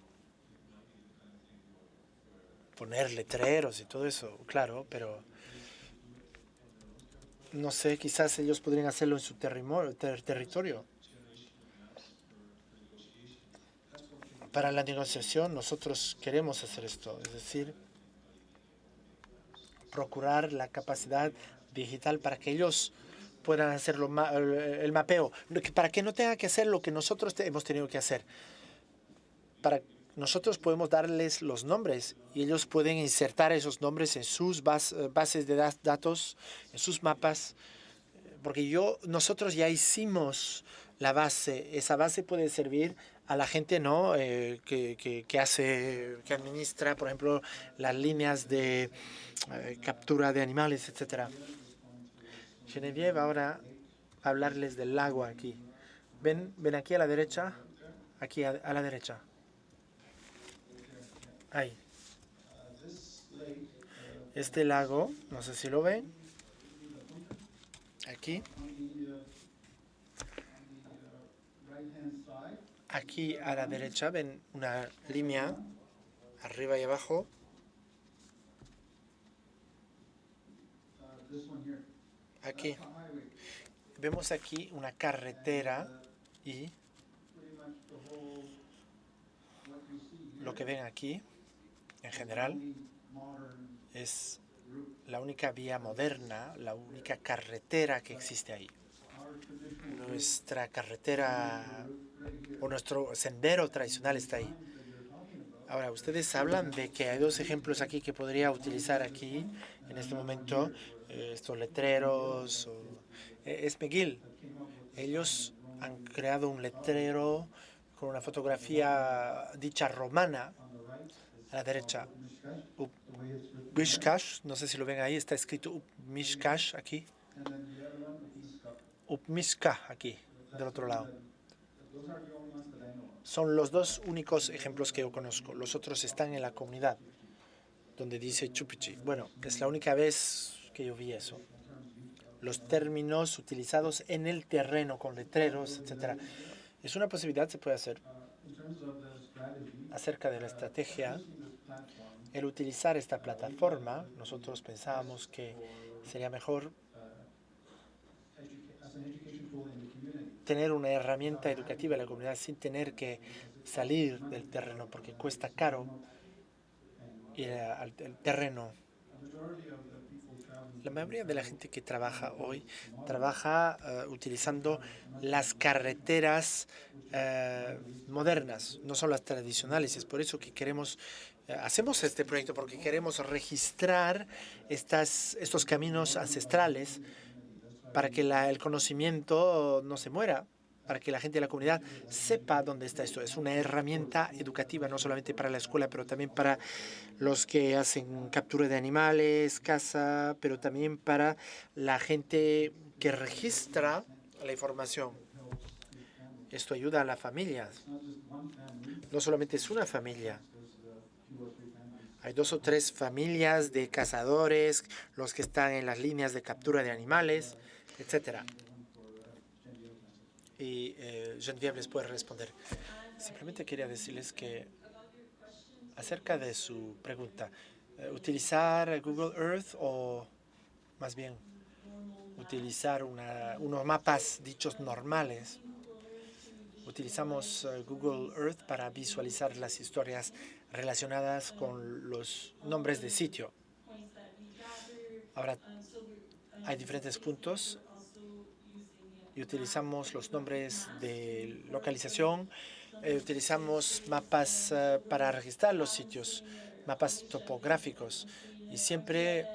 poner letreros y todo eso, claro, pero no sé, quizás ellos podrían hacerlo en su territorio. Para la negociación, nosotros queremos hacer esto, es decir, procurar la capacidad digital para que ellos puedan hacer el mapeo, para que no tengan que hacer lo que nosotros hemos tenido que hacer. Nosotros podemos darles los nombres y ellos pueden insertar esos nombres en sus bases de datos, en sus mapas, porque nosotros ya hicimos la base. Esa base puede servir a la gente, ¿no? que administra, por ejemplo, las líneas de captura de animales, etcétera. Genevieve ahora va a hablarles del lago aquí. Ven aquí a la derecha, aquí a la derecha. Ahí. Este lago, no sé si lo ven, aquí. Aquí a la derecha ven una línea arriba y abajo. Aquí. Vemos aquí una carretera y lo que ven aquí, en general, es la única vía moderna, la única carretera que existe ahí. Nuestra carretera o nuestro sendero tradicional está ahí. Ahora, ustedes hablan de que hay dos ejemplos aquí que podría utilizar aquí en este momento, estos letreros. Es McGill. Ellos han creado un letrero con una fotografía dicha romana a la derecha. Upmishkash, no sé si lo ven ahí, está escrito Upmishkash aquí. Upmishka aquí, del otro lado. Son los dos únicos ejemplos que yo conozco. Los otros están en la comunidad, donde dice Chupichi. Bueno, es la única vez que yo vi eso. Los términos utilizados en el terreno con letreros, etcétera. Es una posibilidad, se puede hacer. Acerca de la estrategia, el utilizar esta plataforma, nosotros pensábamos que sería mejor tener una herramienta educativa en la comunidad sin tener que salir del terreno, porque cuesta caro ir al terreno. La mayoría de la gente que trabaja hoy trabaja utilizando las carreteras modernas, no son las tradicionales. Es por eso que hacemos este proyecto, porque queremos registrar estos caminos ancestrales para que el conocimiento no se muera, para que la gente de la comunidad sepa dónde está esto. Es una herramienta educativa, no solamente para la escuela, pero también para los que hacen captura de animales, caza, pero también para la gente que registra la información. Esto ayuda a las familias. No solamente es una familia. Hay 2 o 3 familias de cazadores, los que están en las líneas de captura de animales, etcétera. Y Genevieve les puede responder. Simplemente quería decirles que acerca de su pregunta, utilizar Google Earth o más bien utilizar unos mapas dichos normales. Utilizamos Google Earth para visualizar las historias relacionadas con los nombres de sitio. Ahora hay diferentes puntos y utilizamos los nombres de localización. Utilizamos mapas para registrar los sitios, mapas topográficos, y siempre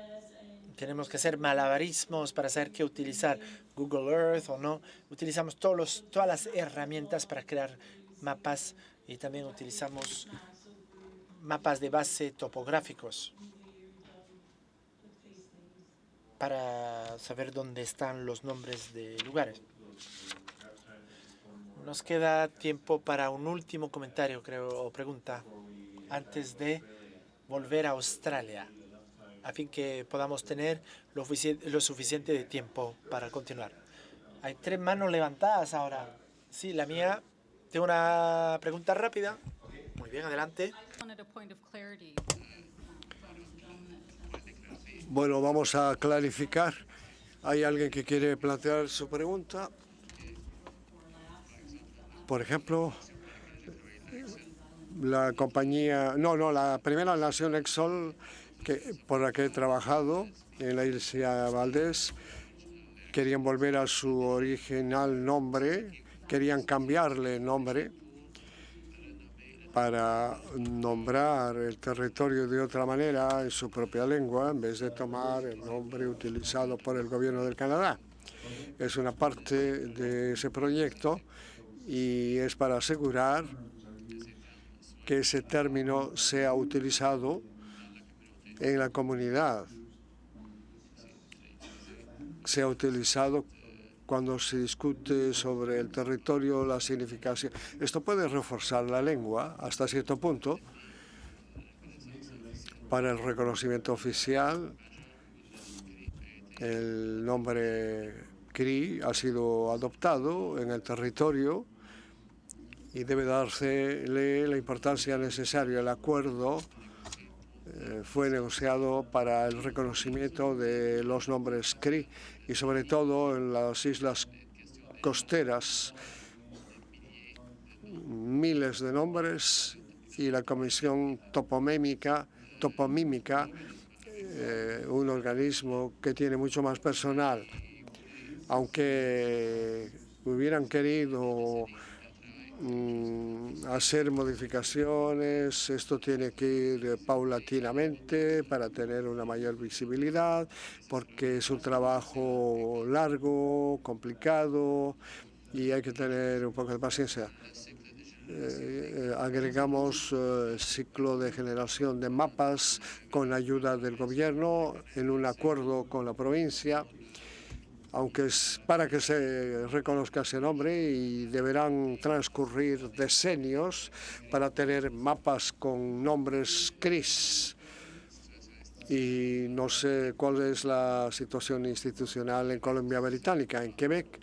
tenemos que hacer malabarismos para saber qué utilizar, Google Earth o no. Utilizamos todas las herramientas para crear mapas y también utilizamos mapas de base topográficos para saber dónde están los nombres de lugares. Nos queda tiempo para un último comentario, creo, o pregunta, antes de volver a Australia, a fin que podamos tener lo suficiente de tiempo para continuar. Hay 3 manos levantadas ahora. Sí, la mía. Tengo una pregunta rápida. Muy bien, adelante. Bueno, vamos a clarificar. ¿Hay alguien que quiere plantear su pregunta? Por ejemplo, la compañía... la primera nación Exxon, por la que he trabajado en la isla Valdés, querían volver a su original nombre, querían cambiarle nombre para nombrar el territorio de otra manera en su propia lengua, en vez de tomar el nombre utilizado por el gobierno del Canadá. Es una parte de ese proyecto y es para asegurar que ese término sea utilizado en la comunidad, sea utilizado cuando se discute sobre el territorio, la significación. Esto puede reforzar la lengua hasta cierto punto. Para el reconocimiento oficial, el nombre Cree ha sido adoptado en el territorio y debe dársele la importancia necesaria. El acuerdo fue negociado para el reconocimiento de los nombres Cree y sobre todo en las islas costeras, miles de nombres, y la Comisión Topomímica, un organismo que tiene mucho más personal. Aunque hubieran querido hacer modificaciones, esto tiene que ir paulatinamente para tener una mayor visibilidad, porque es un trabajo largo, complicado y hay que tener un poco de paciencia. Agregamos ciclo de generación de mapas con la ayuda del gobierno en un acuerdo con la provincia, aunque es para que se reconozca ese nombre, y deberán transcurrir decenios para tener mapas con nombres CRIS. Y no sé cuál es la situación institucional en Columbia Británica. En Quebec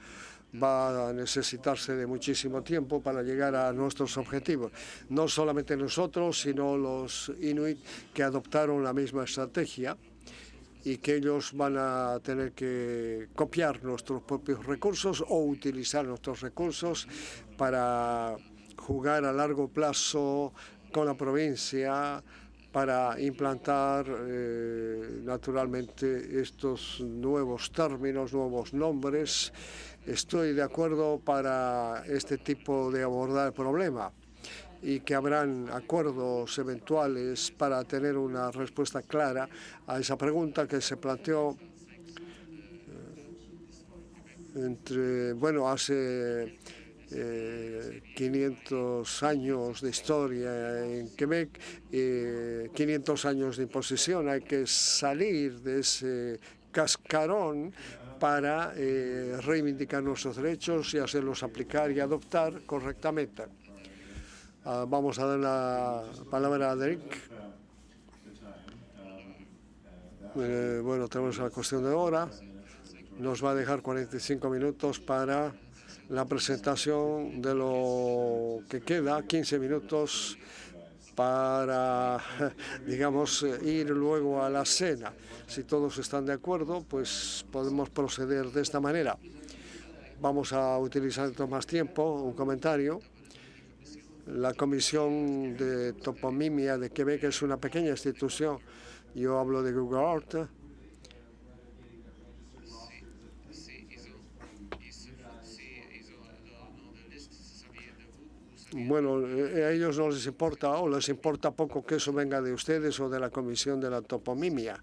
va a necesitarse de muchísimo tiempo para llegar a nuestros objetivos. No solamente nosotros, sino los Inuit que adoptaron la misma estrategia, y que ellos van a tener que copiar nuestros propios recursos o utilizar nuestros recursos para jugar a largo plazo con la provincia, para implantar naturalmente estos nuevos términos, nuevos nombres. Estoy de acuerdo para este tipo de abordar el problema, y que habrán acuerdos eventuales para tener una respuesta clara a esa pregunta que se planteó hace 500 años de historia en Quebec, 500 años de imposición. Hay que salir de ese cascarón para reivindicar nuestros derechos y hacerlos aplicar y adoptar correctamente. Vamos a dar la palabra a Derek. Tenemos la cuestión de hora. Nos va a dejar 45 minutos para la presentación de lo que queda, 15 minutos para, digamos, ir luego a la cena. Si todos están de acuerdo, pues podemos proceder de esta manera. Vamos a utilizar más tiempo, un comentario. La Comisión de Toponimia de Quebec es una pequeña institución. Yo hablo de Google Earth. Bueno, a ellos no les importa o les importa poco que eso venga de ustedes o de la Comisión de la Toponimia.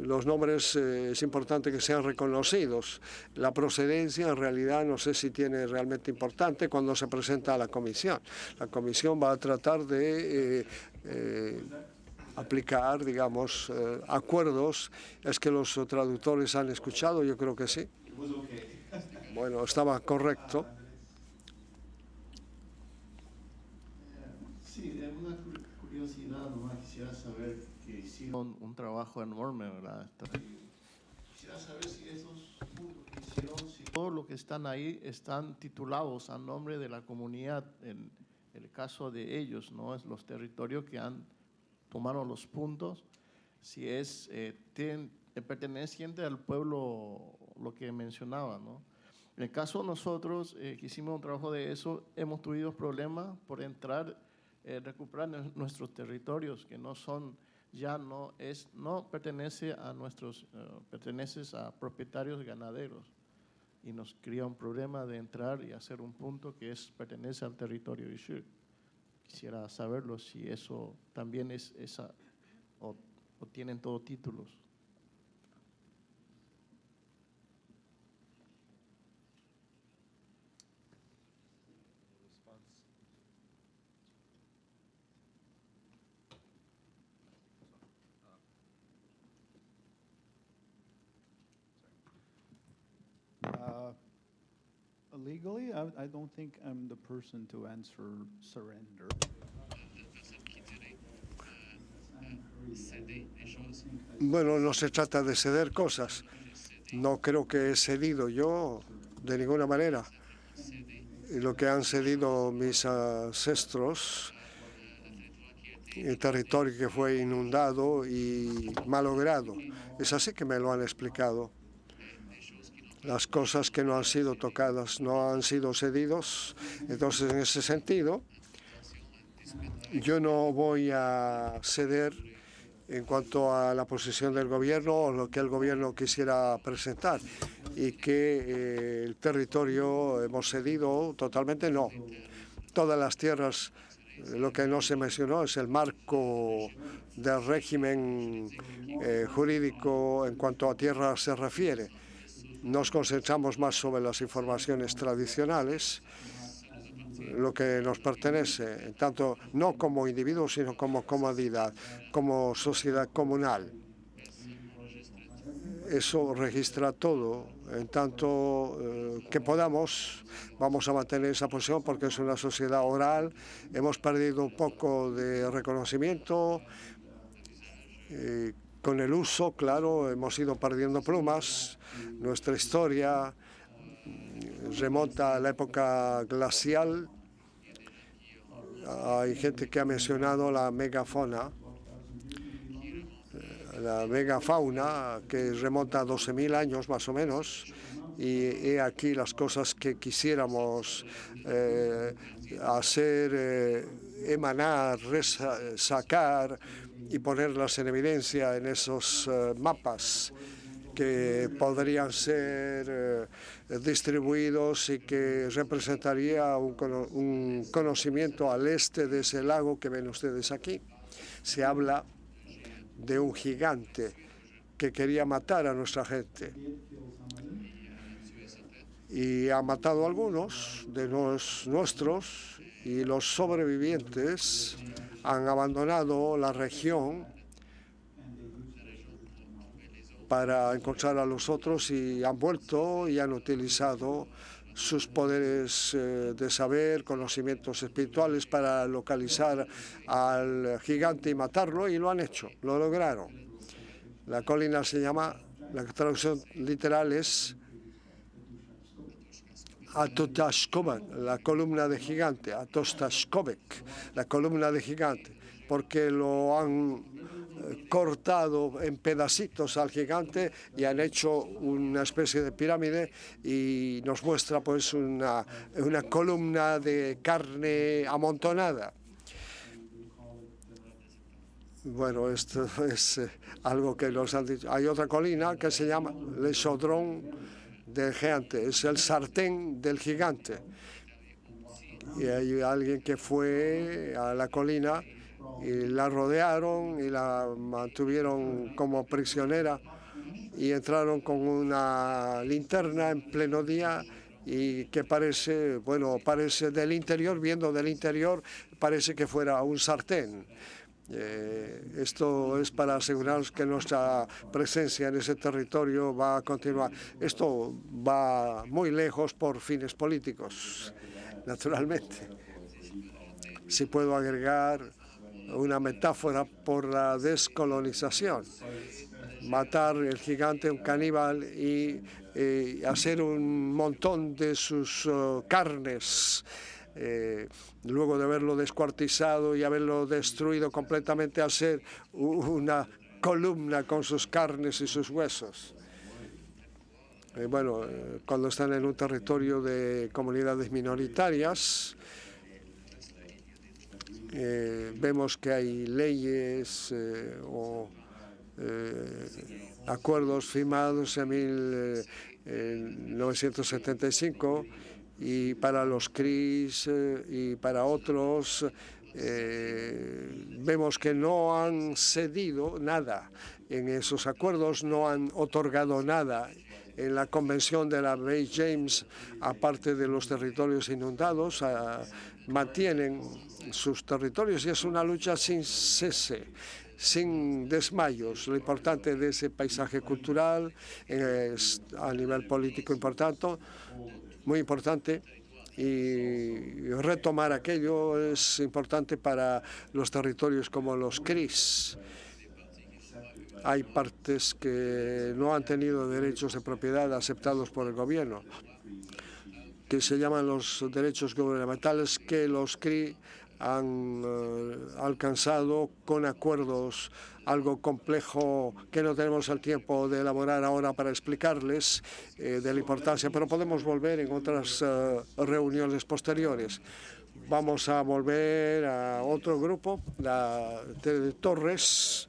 Los nombres es importante que sean reconocidos. La procedencia en realidad no sé si tiene realmente importante cuando se presenta a la Comisión. La Comisión va a tratar de aplicar, digamos, acuerdos. Es que los traductores han escuchado, yo creo que sí. Bueno, estaba correcto. Sí, es una curiosidad, nomás quisiera saber que hicieron un trabajo enorme, ¿verdad? Quisiera saber si esos puntos que hicieron, si todos los que están ahí están titulados a nombre de la comunidad, en el caso de ellos, ¿no? Es los territorios que han tomado los puntos, si es perteneciente al pueblo, lo que mencionaba, ¿no? En el caso de nosotros, que hicimos un trabajo de eso, hemos tenido problemas por entrar, recuperar nuestros territorios, que no son, ya no pertenece a nuestros, pertenece a propietarios ganaderos. Y nos crea un problema de entrar y hacer un punto que pertenece al territorio Isur. Quisiera saberlo si eso también es esa, o tienen todos títulos. Legally, I don't think I'm the person to answer surrender. Bueno, no se trata de ceder cosas. No creo que he cedido yo de ninguna manera. Y lo que han cedido mis ancestros, el territorio que fue inundado y malogrado, es así que me lo han explicado. Las cosas que no han sido tocadas no han sido cedidos. Entonces, en ese sentido, yo no voy a ceder en cuanto a la posición del gobierno o lo que el gobierno quisiera presentar. Y que el territorio hemos cedido totalmente, no. Todas las tierras, lo que no se mencionó es el marco del régimen jurídico en cuanto a tierra se refiere. Nos concentramos más sobre las informaciones tradicionales, lo que nos pertenece, tanto no como individuo, sino como comunidad, como sociedad comunal. Eso registra todo. En tanto que podamos, vamos a mantener esa posición porque es una sociedad oral. Hemos perdido un poco de reconocimiento. Con el uso, claro, hemos ido perdiendo plumas. Nuestra historia remonta a la época glacial. Hay gente que ha mencionado la megafauna, que remonta a 12.000 años más o menos. Y he aquí las cosas que quisiéramos hacer, emanar, sacar y ponerlas en evidencia en esos mapas que podrían ser distribuidos y que representaría un conocimiento al este de ese lago que ven ustedes aquí. Se habla de un gigante que quería matar a nuestra gente y ha matado a algunos de los nuestros, y los sobrevivientes han abandonado la región para encontrar a los otros y han vuelto y han utilizado sus poderes de saber, conocimientos espirituales para localizar al gigante y matarlo, y lo han hecho, lo lograron. La colina se llama, la traducción literal es Atostashkovek, la columna de gigante, Atostashkovek, la columna de gigante, porque lo han cortado en pedacitos al gigante y han hecho una especie de pirámide y nos muestra pues una columna de carne amontonada. Bueno, esto es algo que nos han dicho. Hay otra colina que se llama Le Chaudron del gigante, es el sartén del gigante. Y hay alguien que fue a la colina y la rodearon y la mantuvieron como prisionera y entraron con una linterna en pleno día y que parece, bueno, parece del interior, viendo del interior, parece que fuera un sartén. Esto es para asegurarnos que nuestra presencia en ese territorio va a continuar. Esto va muy lejos por fines políticos, naturalmente. Si puedo agregar una metáfora por la descolonización, matar el gigante, un caníbal, y hacer un montón de sus carnes, luego de haberlo descuartizado y haberlo destruido completamente, hacer una columna con sus carnes y sus huesos. Bueno, cuando están en un territorio de comunidades minoritarias, vemos que hay leyes o acuerdos firmados en 1975 y para los CRIs y para otros vemos que no han cedido nada en esos acuerdos, no han otorgado nada. En la convención de la Bay James, aparte de los territorios inundados, mantienen sus territorios y es una lucha sin cese, sin desmayos. Lo importante de ese paisaje cultural es a nivel político importante, muy importante, y retomar aquello es importante para los territorios como los CRIs. Hay partes que no han tenido derechos de propiedad aceptados por el gobierno, que se llaman los derechos gubernamentales, que los CRI han alcanzado con acuerdos algo complejo que no tenemos el tiempo de elaborar ahora para explicarles de la importancia, pero podemos volver en otras reuniones posteriores. Vamos a volver a otro grupo, la de Torres.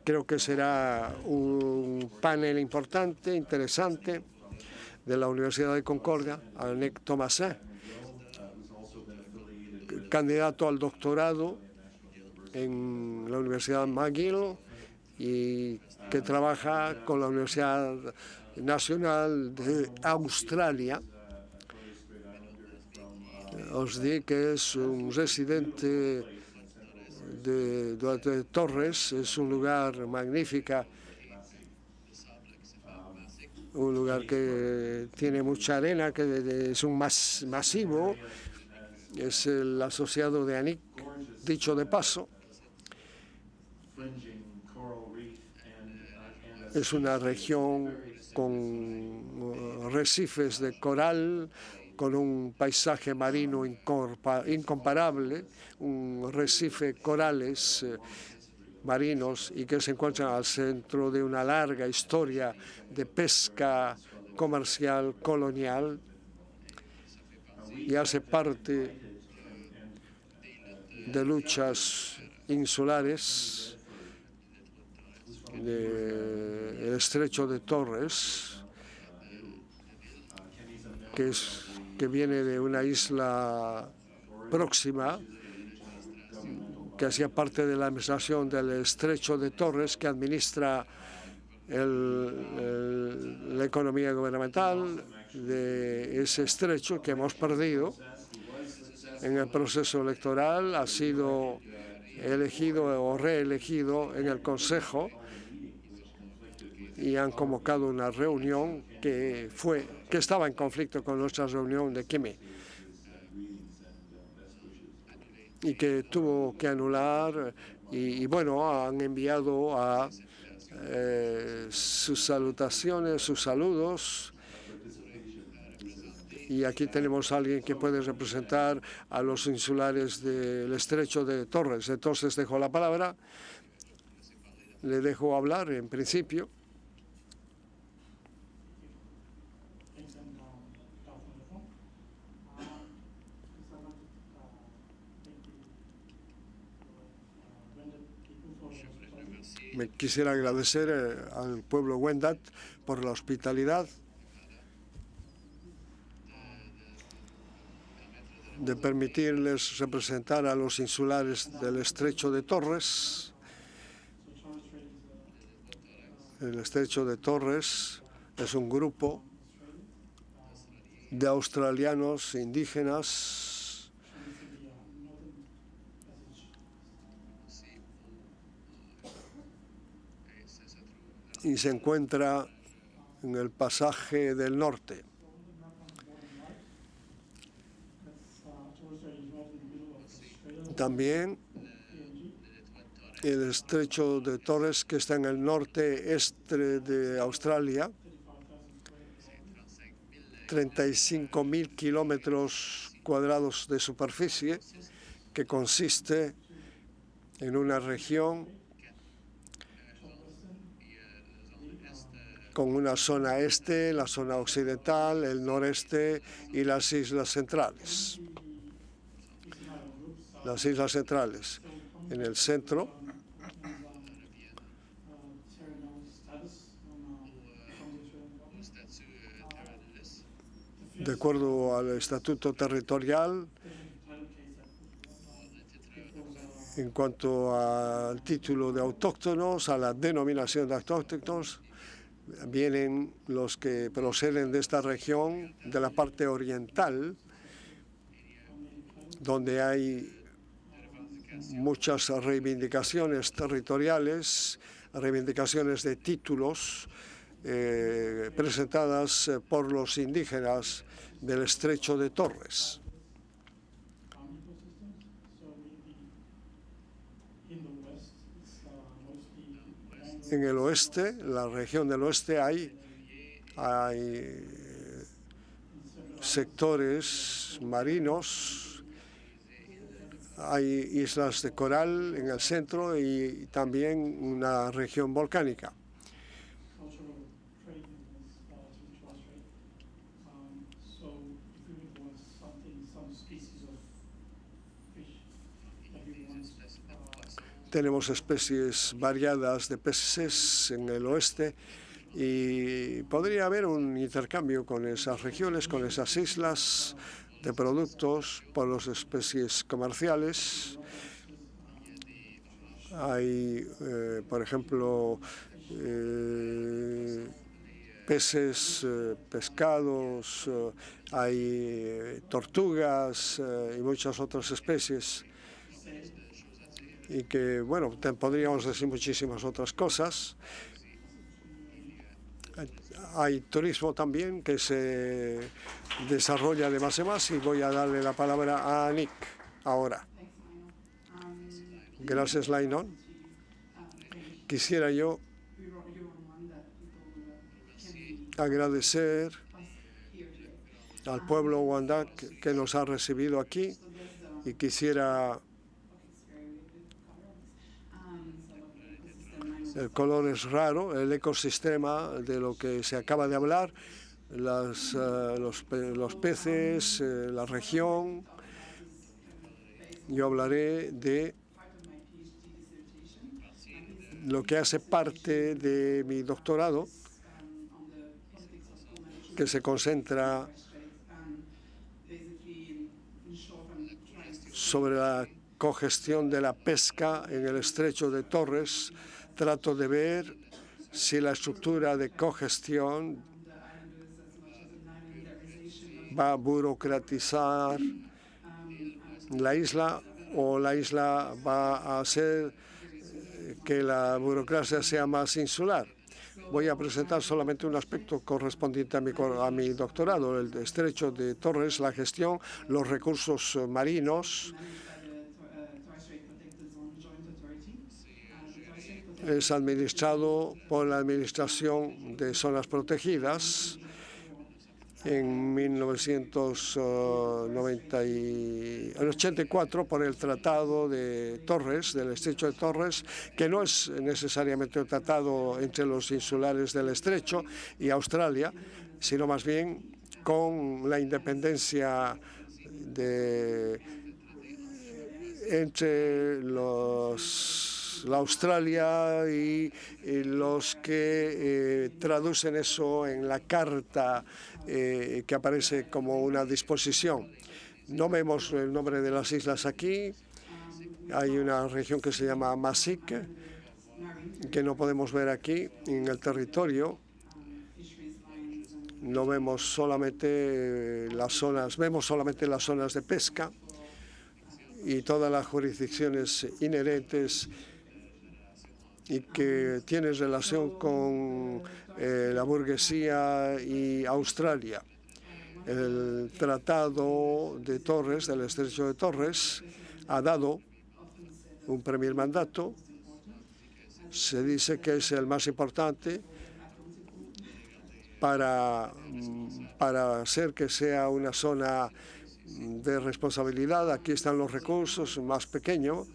Creo que será un panel importante, interesante, de la Universidad de Concordia, Annette Thomasin, candidato al doctorado en la Universidad McGill y que trabaja con la Universidad Nacional de Australia. Os di que es un residente de Torres, es un lugar magnífico, un lugar que tiene mucha arena, que es un masivo, es el asociado de ANIC, dicho de paso. Es una región con arrecifes de coral, con un paisaje marino incomparable, un arrecife corales marinos y que se encuentran al centro de una larga historia de pesca comercial colonial y hace parte de luchas insulares del estrecho de Torres, que viene de una isla próxima que hacía parte de la administración del estrecho de Torres, que administra la economía gubernamental de ese estrecho que hemos perdido en el proceso electoral. Ha sido elegido o reelegido en el Consejo y han convocado una reunión que estaba en conflicto con nuestra reunión de Kimi y que tuvo que anular y bueno, han enviado a sus salutaciones, sus saludos Y aquí tenemos a alguien que puede representar a los insulares del estrecho de Torres. Entonces dejo la palabra, le dejo hablar en principio. Me quisiera agradecer al pueblo Wendat por la hospitalidad de permitirles representar a los insulares del estrecho de Torres. El estrecho de Torres es un grupo de australianos indígenas y se encuentra en el pasaje del norte. También el estrecho de Torres, que está en el norte-este de Australia, 35.000 kilómetros cuadrados de superficie, que consiste en una región con una zona este, la zona occidental, el noreste y las islas centrales. Las islas centrales en el centro, de acuerdo al estatuto territorial, en cuanto al título de autóctonos, a la denominación de autóctonos, vienen los que proceden de esta región, de la parte oriental, donde hay muchas reivindicaciones territoriales, reivindicaciones de títulos presentadas por los indígenas del estrecho de Torres. En el oeste, la región del oeste, hay sectores marinos, hay islas de coral en el centro y también una región volcánica. Tenemos especies variadas de peces en el oeste y podría haber un intercambio con esas regiones, con esas islas de productos por las especies comerciales. Hay, por ejemplo, peces, pescados, hay tortugas y muchas otras especies. Y que, bueno, podríamos decir muchísimas otras cosas. Hay turismo también que se desarrolla de más en más y voy a darle la palabra a Nick ahora. Gracias, Lainon. Quisiera yo agradecer al pueblo Wendat que nos ha recibido aquí y quisiera... El color es raro, el ecosistema de lo que se acaba de hablar, los peces, la región. Yo hablaré de lo que hace parte de mi doctorado, que se concentra sobre la cogestión de la pesca en el estrecho de Torres. Trato de ver si la estructura de cogestión va a burocratizar la isla o la isla va a hacer que la burocracia sea más insular. Voy a presentar solamente un aspecto correspondiente a mi doctorado, el estrecho de Torres, la gestión, los recursos marinos. Es administrado por la Administración de Zonas Protegidas. en 1984 por el Tratado de Torres, del Estrecho de Torres, que no es necesariamente un tratado entre los insulares del Estrecho y Australia, sino más bien con la independencia entre la Australia y los que traducen eso en la carta que aparece como una disposición. No vemos el nombre de las islas aquí. Hay una región que se llama Masik, que no podemos ver aquí en el territorio. No vemos solamente vemos solamente las zonas de pesca y todas las jurisdicciones inherentes y que tienen relación con la burguesía y Australia. El Tratado de Torres, del Estrecho de Torres, ha dado un primer mandato. Se dice que es el más importante para hacer que sea una zona de responsabilidad. Aquí están los recursos, más pequeño.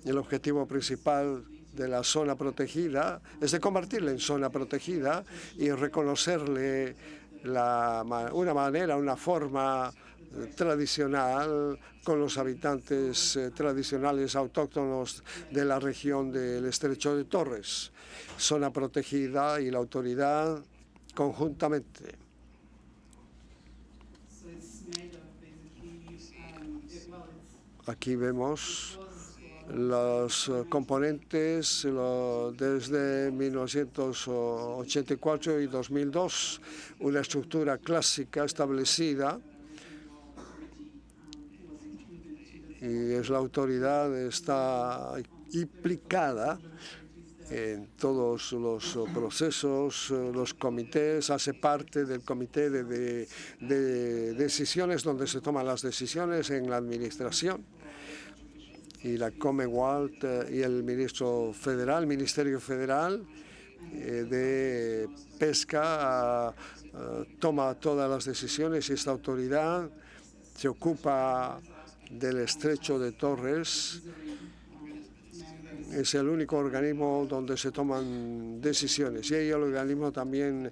El objetivo principal de la zona protegida es de convertirla en zona protegida y reconocerle una forma tradicional con los habitantes tradicionales autóctonos de la región del Estrecho de Torres. Zona protegida y la autoridad conjuntamente. Aquí vemos los componentes desde 1984 y 2002, una estructura clásica establecida, y la autoridad está implicada en todos los procesos, los comités, hace parte del comité de decisiones donde se toman las decisiones en la administración. Y la Commonwealth y el Ministerio Federal de Pesca toma todas las decisiones y esta autoridad se ocupa del Estrecho de Torres. Es el único organismo donde se toman decisiones y hay el organismo también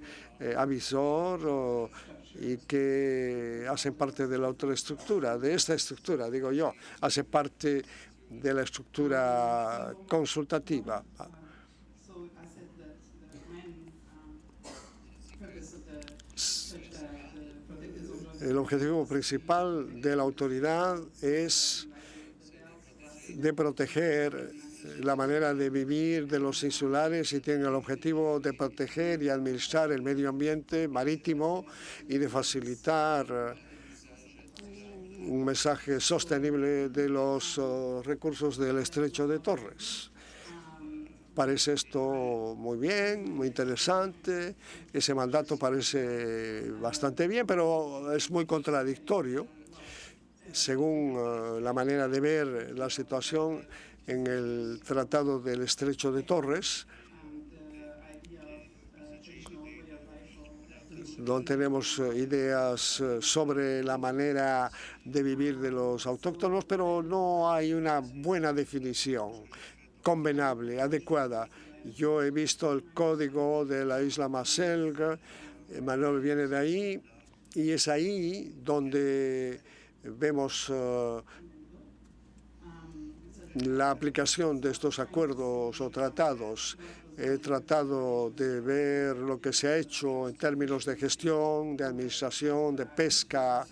avisor y que hacen parte de la otra estructura, de esta estructura, digo yo, hace parte de la estructura consultativa. El objetivo principal de la autoridad es de proteger la manera de vivir de los insulares y tiene el objetivo de proteger y administrar el medio ambiente marítimo y de facilitar un mensaje sostenible de los recursos del Estrecho de Torres. Parece esto muy bien, muy interesante. Ese mandato parece bastante bien, pero es muy contradictorio según la manera de ver la situación en el Tratado del Estrecho de Torres, donde tenemos ideas sobre la manera de vivir de los autóctonos, pero no hay una buena definición convenable, adecuada. Yo he visto el código de la isla Marcel, Manuel viene de ahí, y es ahí donde vemos la aplicación de estos acuerdos o tratados. He tratado de ver lo que se ha hecho en términos de gestión, de administración, de pesca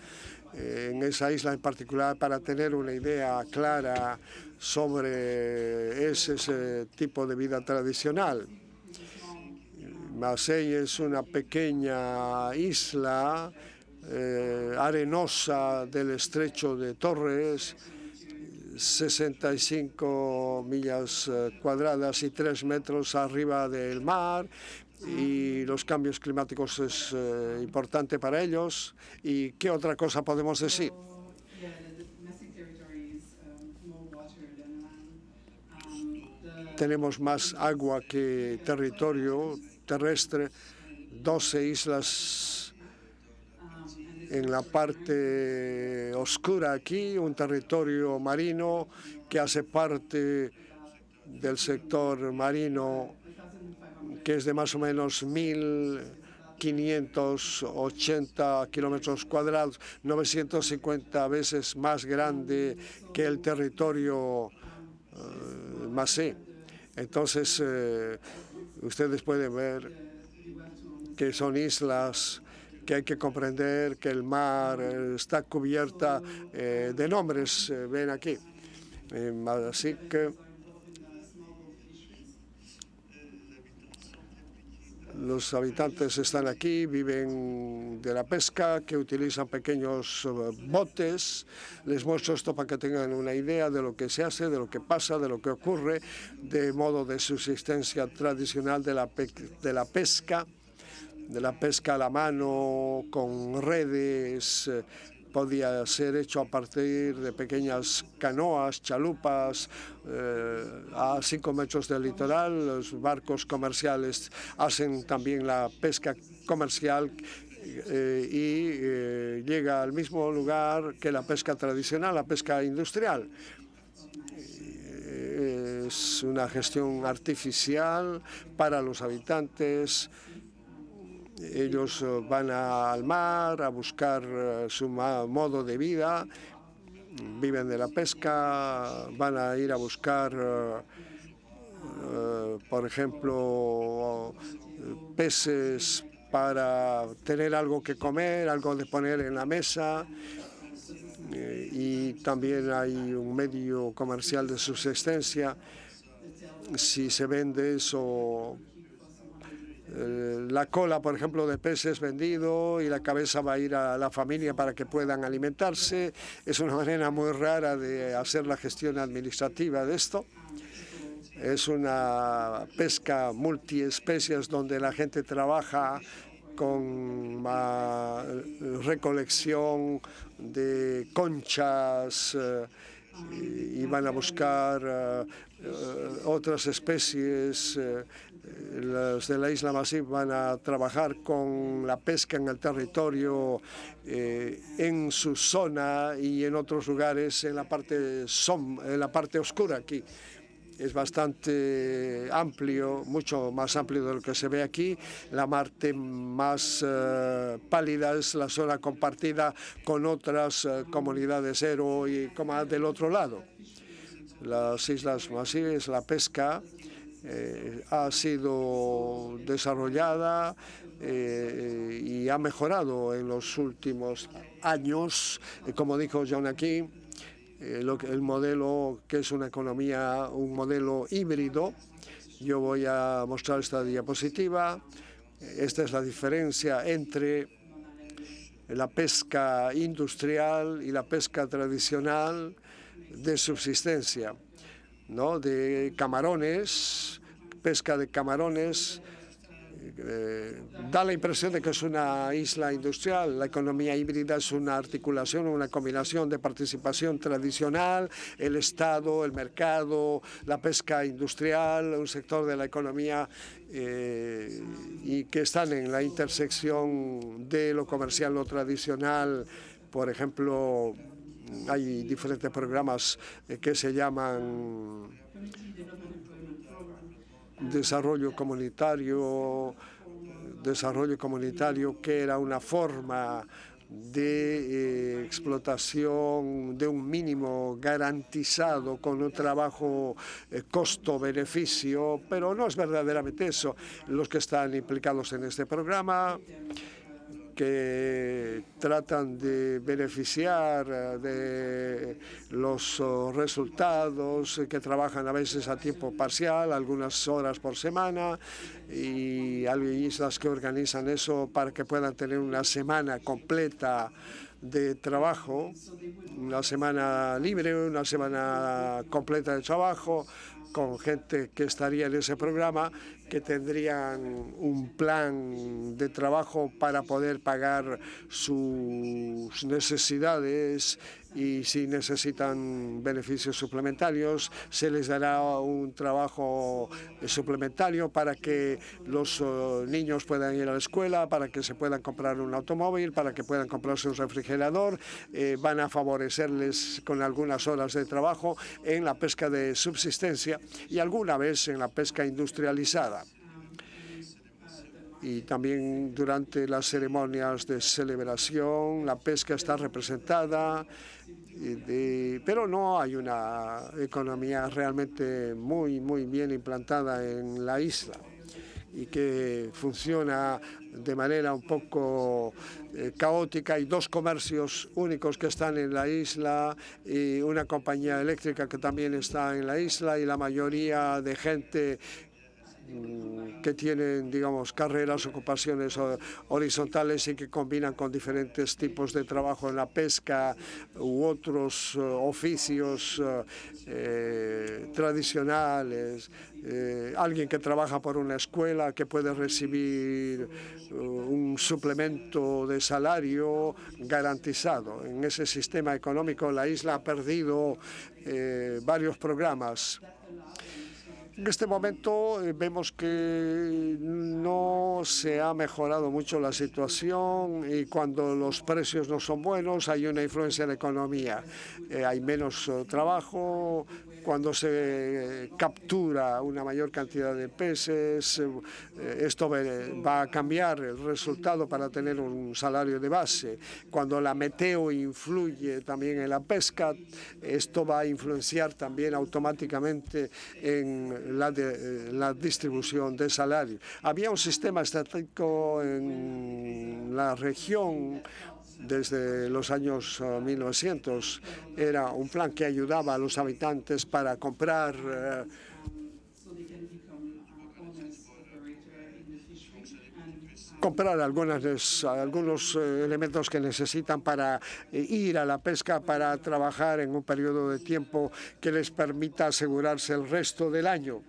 en esa isla en particular para tener una idea clara sobre ese tipo de vida tradicional. Marseille es una pequeña isla arenosa del Estrecho de Torres, 65 millas cuadradas y 3 metros arriba del mar, y los cambios climáticos es importante para ellos. ¿Y qué otra cosa podemos decir? Tenemos más agua que territorio terrestre, 12 islas en la parte oscura aquí, un territorio marino que hace parte del sector marino, que es de más o menos 1.580 kilómetros cuadrados, 950 veces más grande que el territorio Masé. Entonces, ustedes pueden ver que son islas que hay que comprender que el mar está cubierta de nombres, ven aquí. Así que los habitantes están aquí, viven de la pesca, que utilizan pequeños botes. Les muestro esto para que tengan una idea de lo que se hace, de lo que pasa, de lo que ocurre, de modo de subsistencia tradicional de la pesca a la mano, con redes. Podía ser hecho a partir de pequeñas canoas, chalupas, a 5 metros del litoral. Los barcos comerciales hacen también la pesca comercial y llega al mismo lugar que la pesca tradicional, la pesca industrial. Es una gestión artificial para los habitantes. Ellos van al mar a buscar su modo de vida, viven de la pesca, van a ir a buscar, por ejemplo, peces para tener algo que comer, algo de poner en la mesa. Y también hay un medio comercial de subsistencia. Si se vende eso, la cola, por ejemplo, de peces vendido y la cabeza va a ir a la familia para que puedan alimentarse. Es una manera muy rara de hacer la gestión administrativa de esto. Es una pesca multiespecies donde la gente trabaja con recolección de conchas y van a buscar otras especies. Los de la isla Masí van a trabajar con la pesca en el territorio, en su zona y en otros lugares en la parte oscura aquí. Es bastante amplio, mucho más amplio de lo que se ve aquí. La parte más pálida es la zona compartida con otras comunidades Ero y como del otro lado. Las islas Masíes, la pesca ha sido desarrollada y ha mejorado en los últimos años. Como dijo John aquí, el modelo que es una economía, un modelo híbrido. Yo voy a mostrar esta diapositiva. Esta es la diferencia entre la pesca industrial y la pesca tradicional de subsistencia, ¿no? De camarones, pesca de camarones. Da la impresión de que es una isla industrial. La economía híbrida es una articulación, una combinación de participación tradicional, el Estado, el mercado, la pesca industrial, un sector de la economía y que están en la intersección de lo comercial, lo tradicional. Por ejemplo, hay diferentes programas que se llaman desarrollo comunitario, que era una forma de explotación de un mínimo garantizado con un trabajo costo-beneficio, pero no es verdaderamente eso. Los que están implicados en este programa, que tratan de beneficiar de los resultados, que trabajan a veces a tiempo parcial, algunas horas por semana, y hay islas que organizan eso para que puedan tener una semana completa de trabajo, una semana libre, una semana completa de trabajo, con gente que estaría en ese programa, que tendrían un plan de trabajo para poder pagar sus necesidades y si necesitan beneficios suplementarios, se les dará un trabajo suplementario para que los niños puedan ir a la escuela, para que se puedan comprar un automóvil, para que puedan comprarse un refrigerador. Van a favorecerles con algunas horas de trabajo en la pesca de subsistencia y alguna vez en la pesca industrializada. Y también durante las ceremonias de celebración la pesca está representada, pero no hay una economía realmente muy bien implantada en la isla y que funciona de manera un poco caótica. Hay dos comercios únicos que están en la isla y una compañía eléctrica que también está en la isla, y la mayoría de gente que tienen, digamos, carreras, ocupaciones horizontales y que combinan con diferentes tipos de trabajo en la pesca u otros oficios tradicionales. Alguien que trabaja por una escuela que puede recibir un suplemento de salario garantizado. En ese sistema económico la isla ha perdido varios programas. En este momento vemos que no se ha mejorado mucho la situación, y cuando los precios no son buenos hay una influencia en la economía. Hay menos trabajo. Cuando se captura una mayor cantidad de peces, esto va a cambiar el resultado para tener un salario de base. Cuando la meteo influye también en la pesca, esto va a influenciar también automáticamente en la distribución de salario. Había un sistema estático en la región desde los años 1900. Era un plan que ayudaba a los habitantes para comprar algunos elementos que necesitan para ir a la pesca, para trabajar en un periodo de tiempo que les permita asegurarse el resto del año,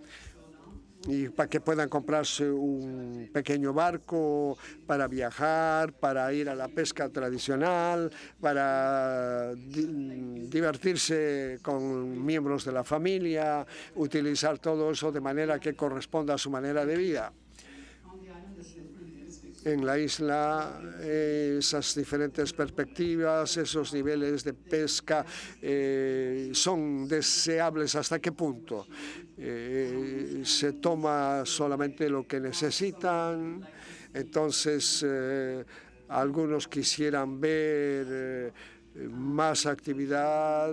y para que puedan comprarse un pequeño barco para viajar, para ir a la pesca tradicional, para divertirse con miembros de la familia, utilizar todo eso de manera que corresponda a su manera de vida. En la isla, esas diferentes perspectivas, esos niveles de pesca son deseables. ¿Hasta qué punto? Se toma solamente lo que necesitan. Entonces, algunos quisieran ver más actividad,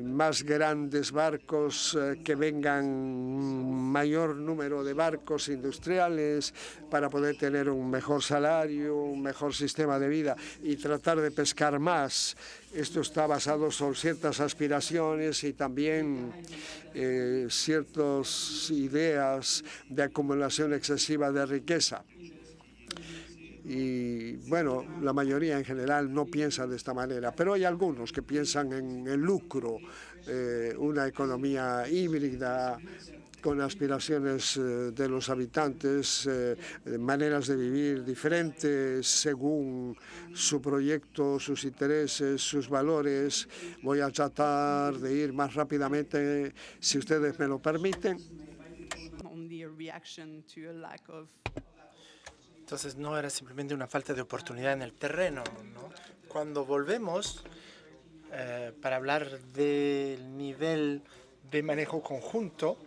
más grandes barcos, que vengan mayor número de barcos industriales para poder tener un mejor salario, un mejor sistema de vida y tratar de pescar más. Esto está basado sobre ciertas aspiraciones y también ciertas ideas de acumulación excesiva de riqueza. Y bueno, la mayoría en general no piensa de esta manera, pero hay algunos que piensan en el lucro, una economía híbrida con aspiraciones de los habitantes, maneras de vivir diferentes según su proyecto, sus intereses, sus valores. Voy a tratar de ir más rápidamente, si ustedes me lo permiten. Entonces no era simplemente una falta de oportunidad en el terreno, ¿no? Cuando volvemos para hablar del nivel de manejo conjunto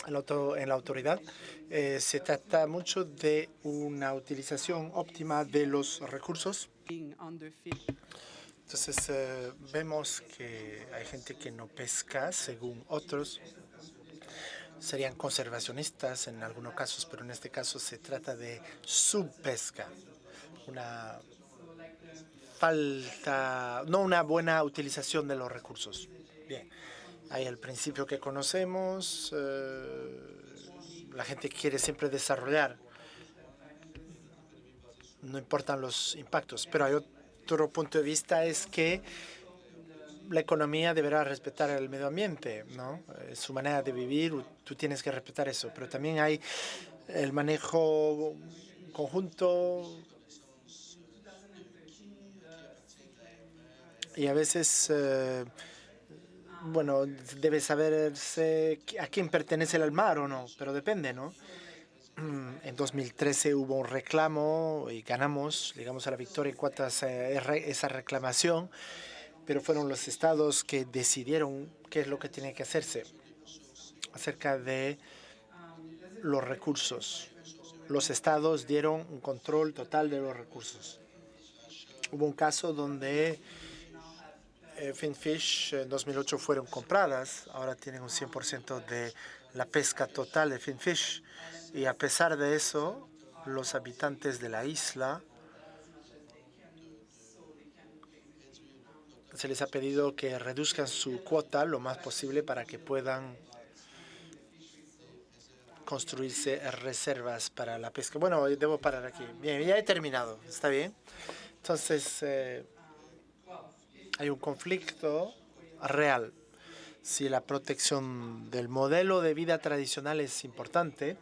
en la autoridad, se trata mucho de una utilización óptima de los recursos. Entonces vemos que hay gente que no pesca, según otros serían conservacionistas en algunos casos, pero en este caso se trata de subpesca, una no una buena utilización de los recursos. Bien, hay el principio que conocemos, la gente quiere siempre desarrollar, no importan los impactos, pero hay otro punto de vista, es que la economía deberá respetar el medio ambiente, ¿no? Es su manera de vivir, tú tienes que respetar eso. Pero también hay el manejo conjunto. Y a veces, bueno, debe saberse a quién pertenece el mar o no, pero depende, ¿no? En 2013 hubo un reclamo y ganamos, llegamos a la victoria en cuanto a esa reclamación, pero fueron los estados que decidieron qué es lo que tenía que hacerse acerca de los recursos. Los estados dieron un control total de los recursos. Hubo un caso donde Finfish en 2008 fueron compradas, ahora tienen un 100% de la pesca total de Finfish. Y a pesar de eso, los habitantes de la isla se les ha pedido que reduzcan su cuota lo más posible para que puedan construirse reservas para la pesca. Bueno, debo parar aquí. Bien, ya he terminado. ¿Está bien? Entonces, hay un conflicto real. Si la protección del modelo de vida tradicional es importante,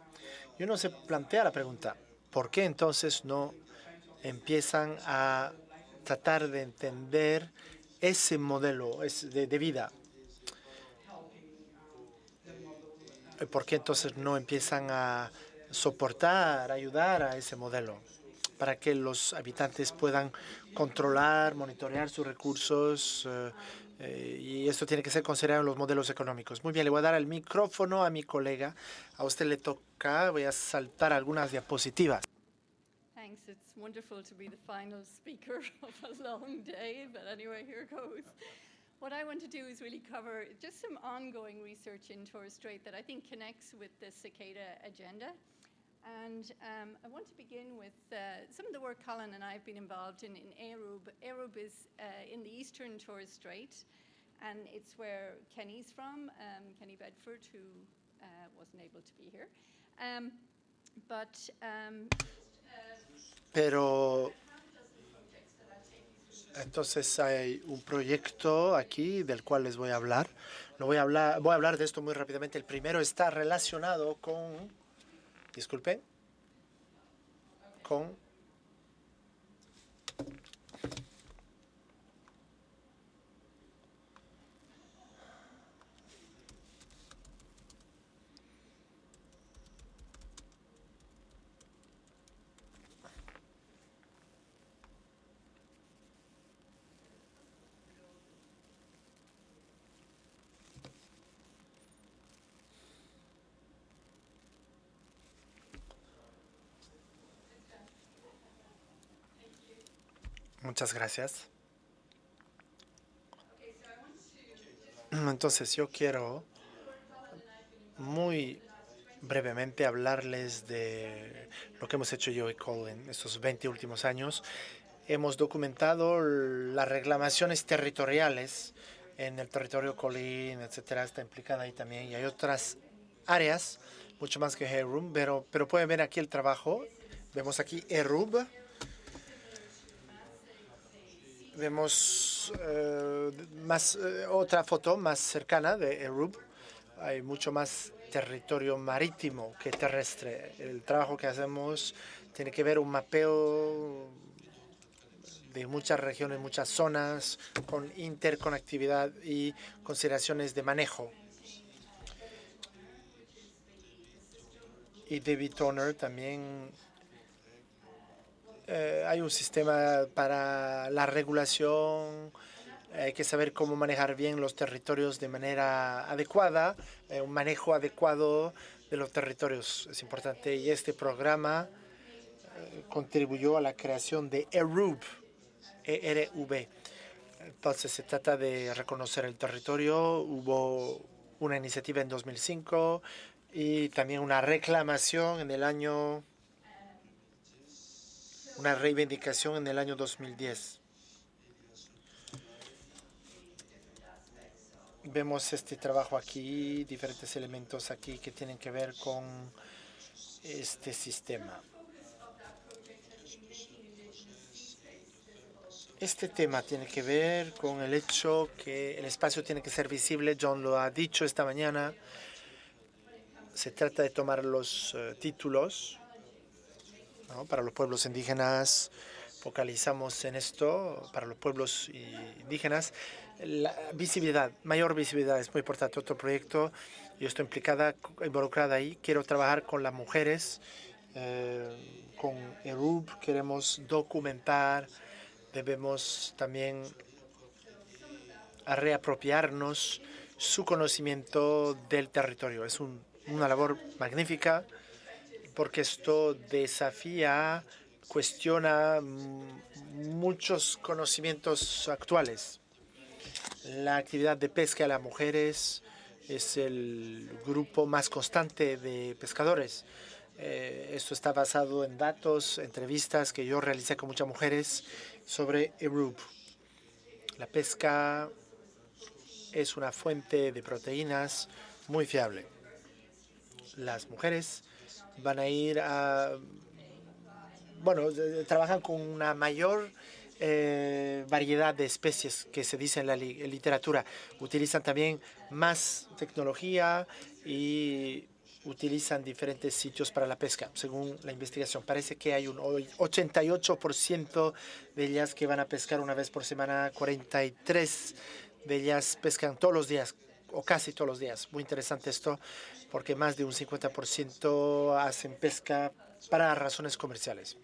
y uno se plantea la pregunta, ¿por qué entonces no empiezan a tratar de entender ese modelo de vida? ¿Por qué entonces no empiezan a soportar, ayudar a ese modelo para que los habitantes puedan controlar, monitorear sus recursos? Y esto tiene que ser considerado en los modelos económicos. Muy bien, le voy a dar el micrófono a mi colega. A usted le toca, voy a saltar algunas diapositivas. Thanks. It's wonderful to be the final speaker of a long day, but anyway, here goes. What I want to do is really cover just some ongoing research in Torres Strait that I think connects with the cicada agenda. And I want to begin with some of the work Colin and I have been involved in Arup. Arup is in the eastern Torres Strait, and it's where Kenny's from, Kenny Bedford, who wasn't able to be here. Pero entonces hay un proyecto aquí del cual les voy a hablar. Voy a hablar de esto muy rápidamente. El primero está relacionado con, disculpen, con muchas gracias. Entonces yo quiero muy brevemente hablarles de lo que hemos hecho yo y Colin estos 20 últimos años. Hemos documentado las reclamaciones territoriales en el territorio Colin, etcétera, está implicada ahí también. Y hay otras áreas, mucho más que Arup, pero pueden ver aquí el trabajo. Vemos aquí Arup. Vemos otra foto más cercana de Arup. Hay mucho más territorio marítimo que terrestre. El trabajo que hacemos tiene que ver un mapeo de muchas regiones, muchas zonas, con interconectividad y consideraciones de manejo. Y David Toner también hay un sistema para la regulación. Hay que saber cómo manejar bien los territorios de manera adecuada. Un manejo adecuado de los territorios es importante. Y este programa contribuyó a la creación de Arup, ERV. Entonces se trata de reconocer el territorio. Hubo una iniciativa en 2005 y también una reclamación en el año, una reivindicación en el año 2010. Vemos este trabajo aquí, diferentes elementos aquí que tienen que ver con este sistema. Este tema tiene que ver con el hecho que el espacio tiene que ser visible. John lo ha dicho esta mañana. Se trata de tomar los títulos, ¿no?, para los pueblos indígenas, focalizamos en esto para los pueblos indígenas. La visibilidad, mayor visibilidad es muy importante. Otro proyecto, yo estoy involucrada ahí. Quiero trabajar con las mujeres, con ERUB. Queremos documentar. Debemos también reapropiarnos su conocimiento del territorio. Es una labor magnífica porque esto desafía, cuestiona muchos conocimientos actuales. La actividad de pesca de las mujeres es el grupo más constante de pescadores. Esto está basado en datos, entrevistas que yo realicé con muchas mujeres sobre ERUB. La pesca es una fuente de proteínas muy fiable. Las mujeres van a ir a... Bueno, trabajan con una mayor variedad de especies que se dice en la literatura. Utilizan también más tecnología y utilizan diferentes sitios para la pesca. Según la investigación, parece que hay un 88% de ellas que van a pescar una vez por semana, 43% de ellas pescan todos los días o casi todos los días. Muy interesante esto porque más de un 50% hacen pesca para razones comerciales.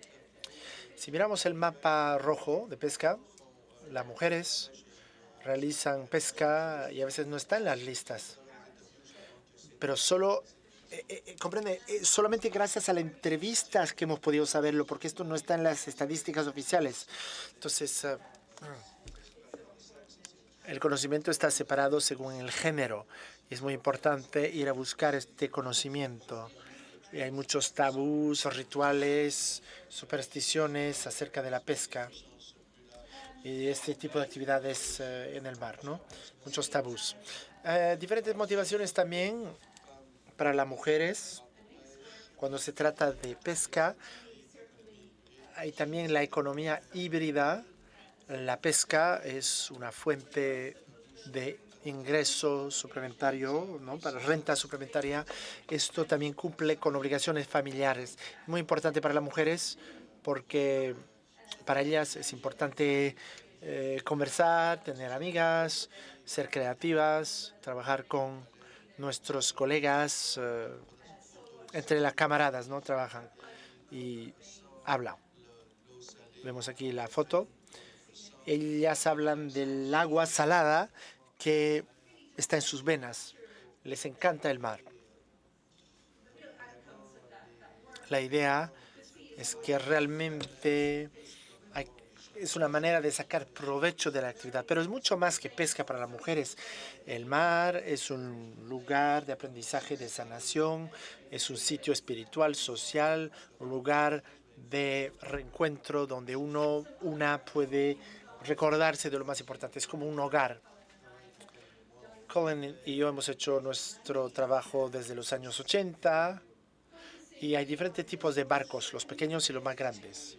Si miramos el mapa rojo de pesca, las mujeres realizan pesca y a veces no están en las listas, pero comprende, solamente gracias a las entrevistas que hemos podido saberlo, porque esto no está en las estadísticas oficiales. Entonces, el conocimiento está separado según el género y es muy importante ir a buscar este conocimiento. Y hay muchos tabús, rituales, supersticiones acerca de la pesca y este tipo de actividades en el mar, ¿no? Muchos tabús. Diferentes motivaciones también para las mujeres cuando se trata de pesca. Hay también la economía híbrida. La pesca es una fuente de ingreso suplementario, ¿no? Para renta suplementaria. Esto también cumple con obligaciones familiares. Muy importante para las mujeres porque para ellas es importante conversar, tener amigas, ser creativas, trabajar con nuestros colegas, entre las camaradas, ¿no? Trabajan y hablan. Vemos aquí la foto. Ellas hablan del agua salada que está en sus venas. Les encanta el mar. La idea es que realmente es una manera de sacar provecho de la actividad, pero es mucho más que pesca para las mujeres. El mar es un lugar de aprendizaje, de sanación, es un sitio espiritual, social, un lugar de reencuentro donde una puede recordarse de lo más importante. Es como un hogar. Colin y yo hemos hecho nuestro trabajo desde los años 80 y hay diferentes tipos de barcos, los pequeños y los más grandes.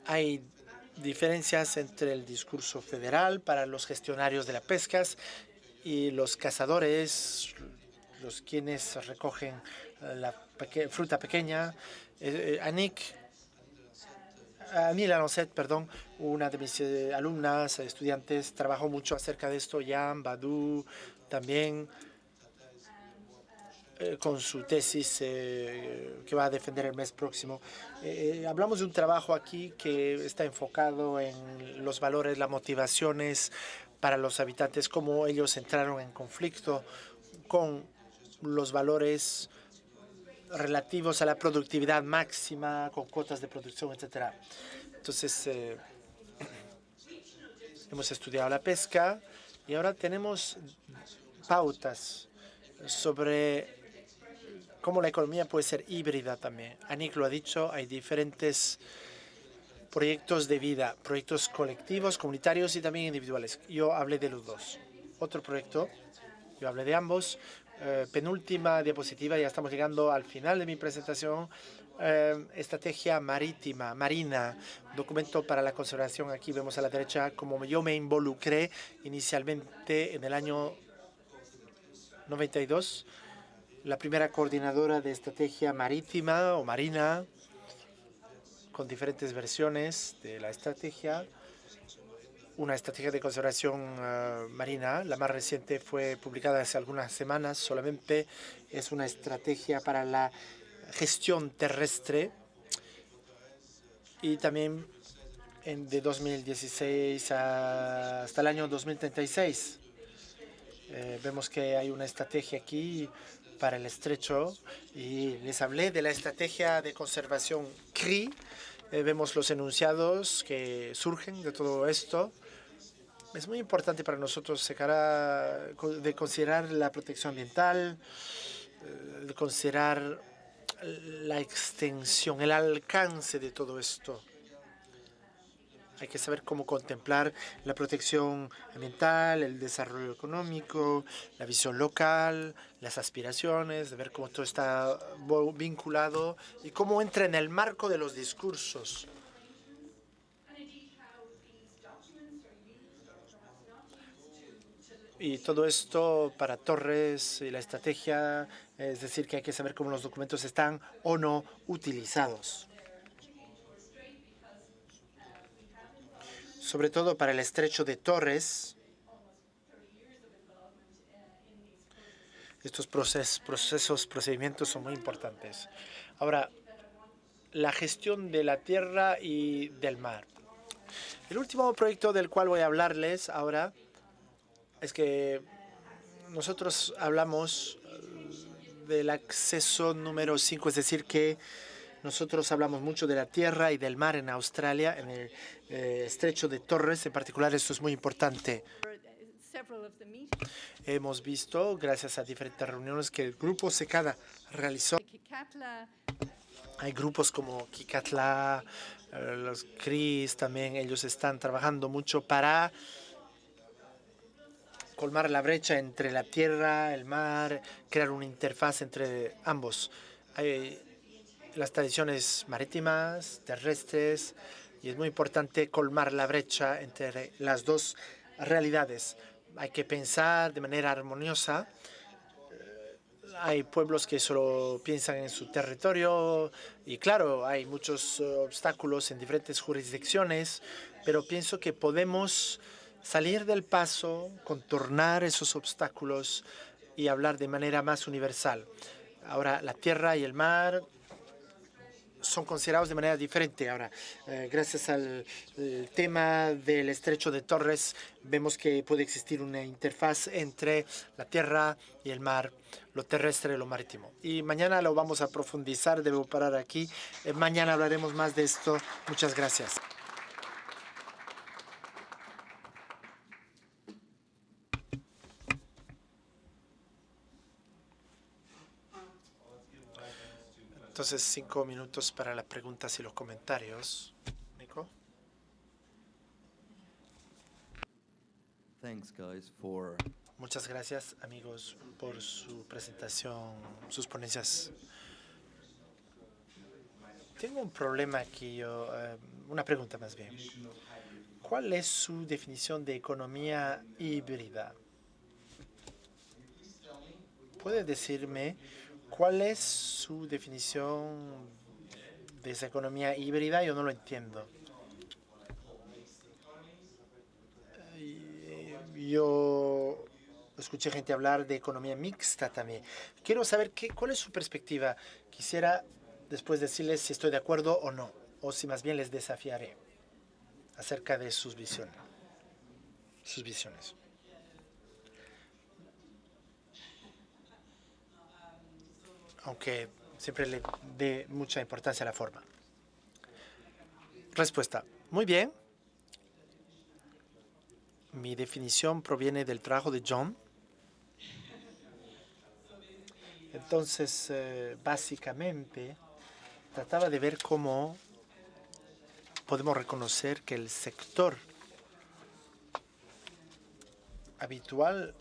Hay diferencias entre el discurso federal para los gestionarios de las pescas y los cazadores, los quienes recogen la fruta pequeña. Anila Lancet, perdón, una de mis alumnas, estudiantes, trabajó mucho acerca de esto. Jan Badu también con su tesis que va a defender el mes próximo. Hablamos de un trabajo aquí que está enfocado en los valores, las motivaciones para los habitantes, cómo ellos entraron en conflicto con los valores relativos a la productividad máxima, con cuotas de producción, etc. Entonces, hemos estudiado la pesca y ahora tenemos pautas sobre cómo la economía puede ser híbrida también. Anik lo ha dicho, hay diferentes proyectos de vida, proyectos colectivos, comunitarios y también individuales. Yo hablé de los dos. Otro proyecto, yo hablé de ambos. Penúltima diapositiva, ya estamos llegando al final de mi presentación. Estrategia marina, documento para la conservación. Aquí vemos a la derecha como yo me involucré inicialmente en el año 92, la primera coordinadora de estrategia marítima o marina. con diferentes versiones de la estrategia. Una estrategia de conservación marina, la más reciente fue publicada hace algunas semanas, solamente es una estrategia para la gestión terrestre y también de 2016 hasta el año 2036. Vemos que hay una estrategia aquí para el estrecho y les hablé de la estrategia de conservación CRI. Vemos los enunciados que surgen de todo esto. Es muy importante para nosotros de considerar la protección ambiental, de considerar la extensión, el alcance de todo esto. Hay que saber cómo contemplar la protección ambiental, el desarrollo económico, la visión local, las aspiraciones, de ver cómo todo está vinculado y cómo entra en el marco de los discursos. Y todo esto para Torres y la estrategia, es decir, que hay que saber cómo los documentos están o no utilizados. Sobre todo para el estrecho de Torres, estos procedimientos son muy importantes. Ahora, la gestión de la tierra y del mar. El último proyecto del cual voy a hablarles ahora es que nosotros hablamos del acceso número 5, es decir, que nosotros hablamos mucho de la tierra y del mar en Australia, en el estrecho de Torres en particular. Esto es muy importante. Hemos visto, gracias a diferentes reuniones que el grupo Secada realizó, hay grupos como Kikatla, los CRIs también, ellos están trabajando mucho para colmar la brecha entre la tierra, el mar, crear una interfaz entre ambos. Hay las tradiciones marítimas, terrestres, y es muy importante colmar la brecha entre las dos realidades. Hay que pensar de manera armoniosa. Hay pueblos que solo piensan en su territorio y claro, hay muchos obstáculos en diferentes jurisdicciones, pero pienso que podemos salir del paso, contornar esos obstáculos y hablar de manera más universal. Ahora, la tierra y el mar son considerados de manera diferente. Ahora, gracias al tema del estrecho de Torres, vemos que puede existir una interfaz entre la tierra y el mar, lo terrestre y lo marítimo. Y mañana lo vamos a profundizar, debo parar aquí. Mañana hablaremos más de esto. Muchas gracias. Entonces, 5 minutos para las preguntas y los comentarios. Nico. Muchas gracias, amigos, por su presentación, sus ponencias. Tengo un problema aquí, una pregunta más bien. ¿Cuál es su definición de economía híbrida? ¿Puede decirme cuál es su definición de esa economía híbrida? Yo no lo entiendo. Yo escuché gente hablar de economía mixta también. Quiero saber cuál es su perspectiva. Quisiera después decirles si estoy de acuerdo o no, o si más bien les desafiaré acerca de sus visiones. Aunque siempre le dé mucha importancia a la forma. Respuesta. Muy bien. Mi definición proviene del trabajo de John. Entonces, básicamente, trataba de ver cómo podemos reconocer que el sector habitual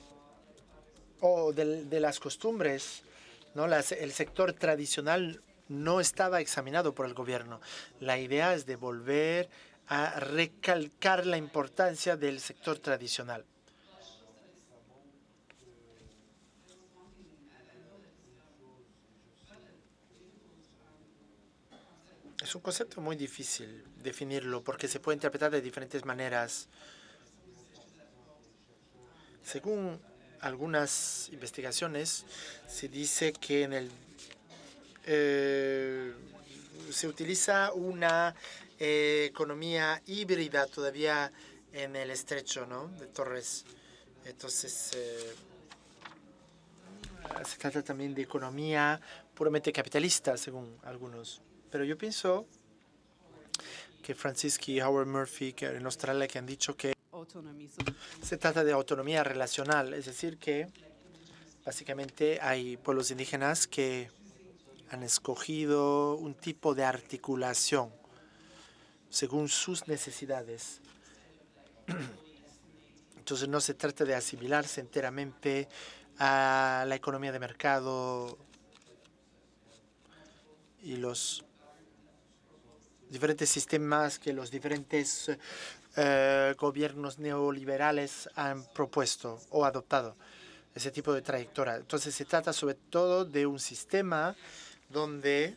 o de las costumbres, ¿no? El sector tradicional no estaba examinado por el gobierno. La idea es de volver a recalcar la importancia del sector tradicional. Es un concepto muy difícil definirlo porque se puede interpretar de diferentes maneras. Según algunas investigaciones, se dice que se utiliza una economía híbrida todavía en el estrecho, ¿no?, de Torres. Entonces, se trata también de economía puramente capitalista, según algunos. Pero yo pienso que Francisci y Howard Murphy, que en Australia, que han dicho que se trata de autonomía relacional, es decir, que básicamente hay pueblos indígenas que han escogido un tipo de articulación según sus necesidades. Entonces no se trata de asimilarse enteramente a la economía de mercado y los diferentes sistemas que los diferentes gobiernos neoliberales han propuesto o adoptado, ese tipo de trayectoria. Entonces se trata sobre todo de un sistema donde,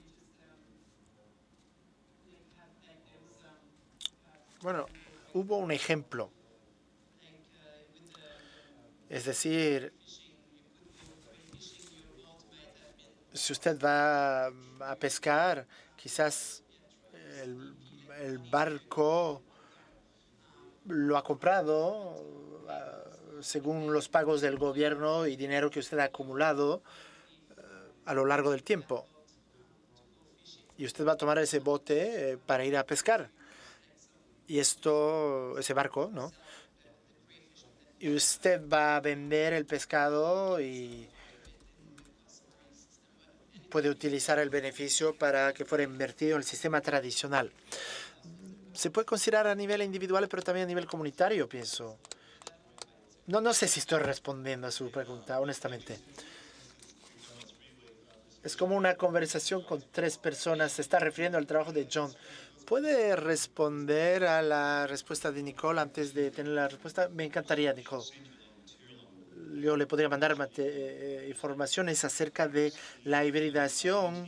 bueno, hubo un ejemplo. Es decir, si usted va a pescar, quizás el barco lo ha comprado según los pagos del gobierno y dinero que usted ha acumulado a lo largo del tiempo. Y usted va a tomar ese bote para ir a pescar. Y ese barco, ¿no? Y usted va a vender el pescado y puede utilizar el beneficio para que fuera invertido en el sistema tradicional. Se puede considerar a nivel individual, pero también a nivel comunitario, pienso. No sé si estoy respondiendo a su pregunta, honestamente. Es como una conversación con 3 personas. Se está refiriendo al trabajo de John. ¿Puede responder a la respuesta de Nicole antes de tener la respuesta? Me encantaría, Nicole. Yo le podría mandar informaciones acerca de la hibridación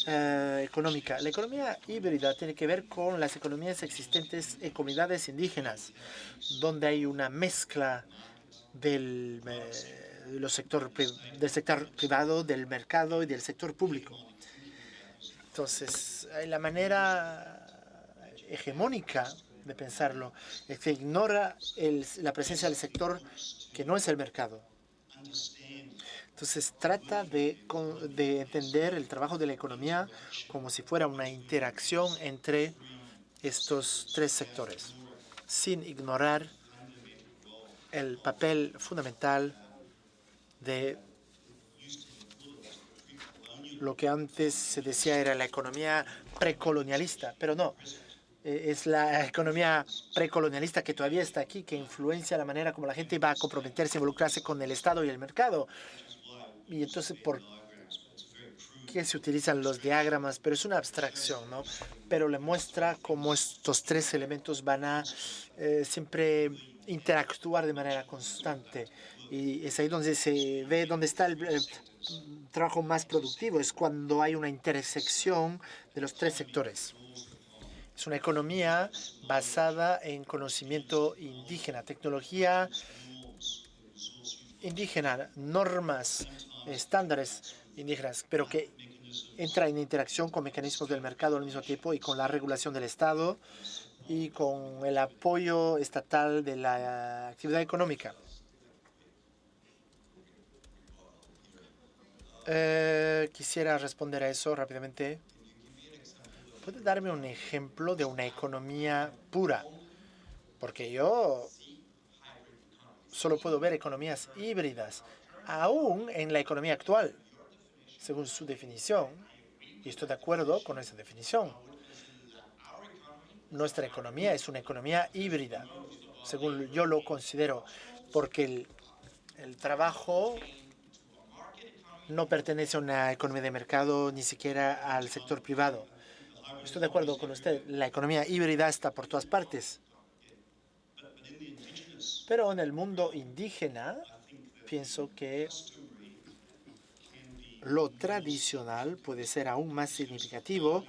económica. La economía híbrida tiene que ver con las economías existentes en comunidades indígenas, donde hay una mezcla del sector privado, del mercado y del sector público. Entonces, la manera hegemónica de pensarlo es que ignora la presencia del sector que no es el mercado. Entonces, trata de entender el trabajo de la economía como si fuera una interacción entre estos 3 sectores, sin ignorar el papel fundamental de lo que antes se decía era la economía precolonialista, pero no. Es la economía precolonialista que todavía está aquí, que influencia la manera como la gente va a comprometerse, involucrarse con el Estado y el mercado. Y entonces, ¿por qué se utilizan los diagramas? Pero es una abstracción, ¿no? Pero le muestra cómo estos 3 elementos van a siempre interactuar de manera constante. Y es ahí donde se ve dónde está el trabajo más productivo. Es cuando hay una intersección de los 3 sectores. Es una economía basada en conocimiento indígena, tecnología indígena, normas, estándares indígenas, pero que entra en interacción con mecanismos del mercado al mismo tiempo y con la regulación del Estado y con el apoyo estatal de la actividad económica. Quisiera responder a eso rápidamente. ¿Puede darme un ejemplo de una economía pura? Porque yo solo puedo ver economías híbridas, aún en la economía actual, según su definición, y estoy de acuerdo con esa definición. Nuestra economía es una economía híbrida, según yo lo considero, porque el trabajo no pertenece a una economía de mercado, ni siquiera al sector privado. Estoy de acuerdo con usted, la economía híbrida está por todas partes. Pero en el mundo indígena, pienso que lo tradicional puede ser aún más significativo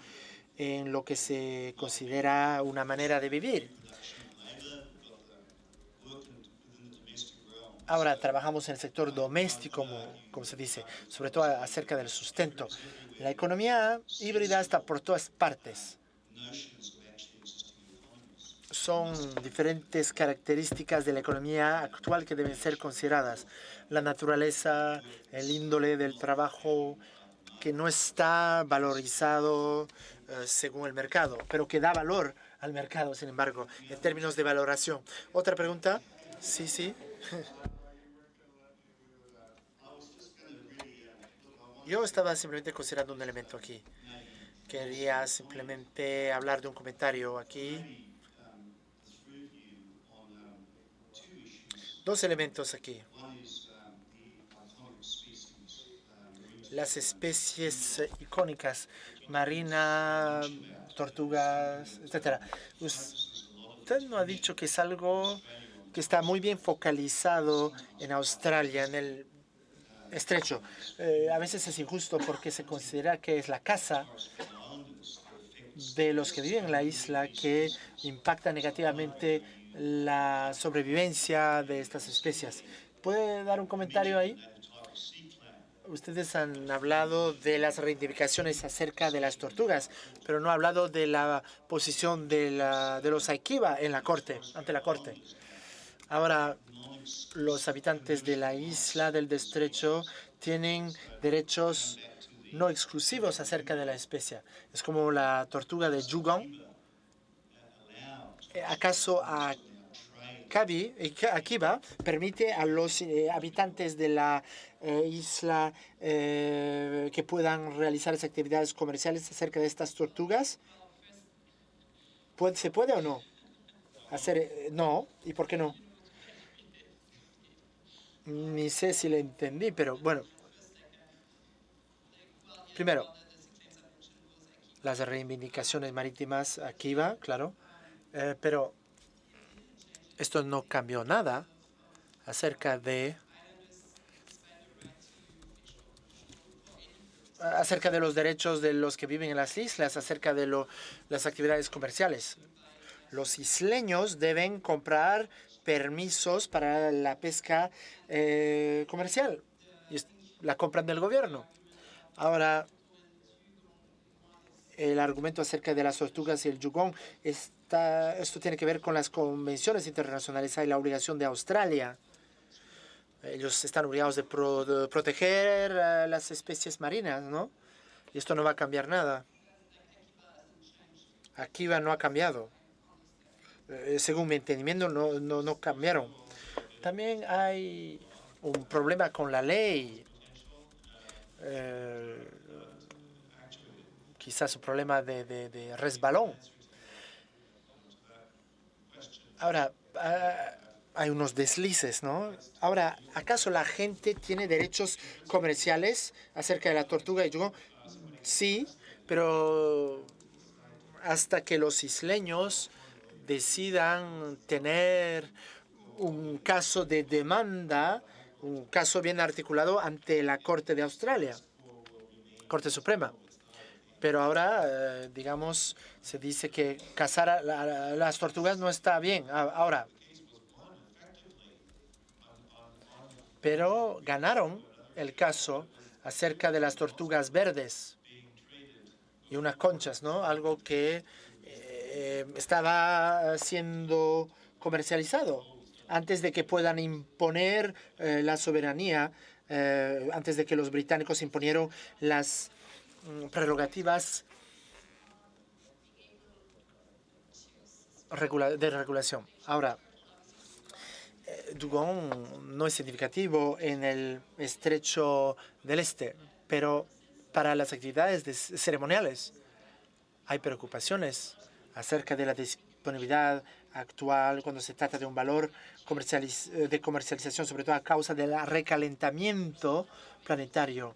en lo que se considera una manera de vivir. Ahora trabajamos en el sector doméstico, como se dice, sobre todo acerca del sustento. La economía híbrida está por todas partes. Son diferentes características de la economía actual que deben ser consideradas. La naturaleza, el índole del trabajo, que no está valorizado según el mercado, pero que da valor al mercado, sin embargo, en términos de valoración. ¿Otra pregunta? Sí, sí. Yo estaba simplemente considerando un elemento aquí. Quería simplemente hablar de un comentario aquí. Dos elementos aquí. Las especies icónicas, marina, tortugas, etc. Usted no ha dicho que es algo que está muy bien focalizado en Australia, en el estrecho. A veces es injusto porque se considera que es la caza de los que viven en la isla que impacta negativamente la sobrevivencia de estas especies. ¿Puede dar un comentario ahí? Ustedes han hablado de las reivindicaciones acerca de las tortugas, pero no ha hablado de la posición de los Aikiva en la corte, ante la corte. Ahora, los habitantes de la isla del estrecho tienen derechos no exclusivos acerca de la especie. Es como la tortuga de Yugong. ¿Acaso Akiba permite a los habitantes de la isla que puedan realizar actividades comerciales acerca de estas tortugas? ¿Se puede o no? No. ¿Y por qué no? Ni sé si le entendí, pero bueno. Primero, las reivindicaciones marítimas aquí va, claro, pero esto no cambió nada acerca de los derechos de los que viven en las islas, acerca de las actividades comerciales. Los isleños deben comprar permisos para la pesca comercial y la compran del gobierno. Ahora, el argumento acerca de las tortugas y el yugong, esto tiene que ver con las convenciones internacionales. Hay la obligación de Australia. Ellos están obligados de proteger las especies marinas, ¿no? Y esto no va a cambiar nada. Akiva no ha cambiado. Según mi entendimiento, no cambiaron. También hay un problema con la ley. Quizás un problema de resbalón. Ahora, hay unos deslices, ¿no? Ahora, ¿acaso la gente tiene derechos comerciales acerca de la tortuga y yugong? Sí, pero hasta que los isleños decidan tener un caso de demanda, un caso bien articulado ante la Corte de Australia, Corte Suprema. Pero ahora, digamos, se dice que cazar a las tortugas no está bien. Ahora, pero ganaron el caso acerca de las tortugas verdes y unas conchas, ¿no? Algo que estaba siendo comercializado antes de que puedan imponer la soberanía, antes de que los británicos imponieron las prerrogativas de regulación. Ahora, dugong no es significativo en el estrecho del este, pero para las actividades ceremoniales hay preocupaciones acerca de la disponibilidad actual cuando se trata de un valor de comercialización, sobre todo a causa del recalentamiento planetario.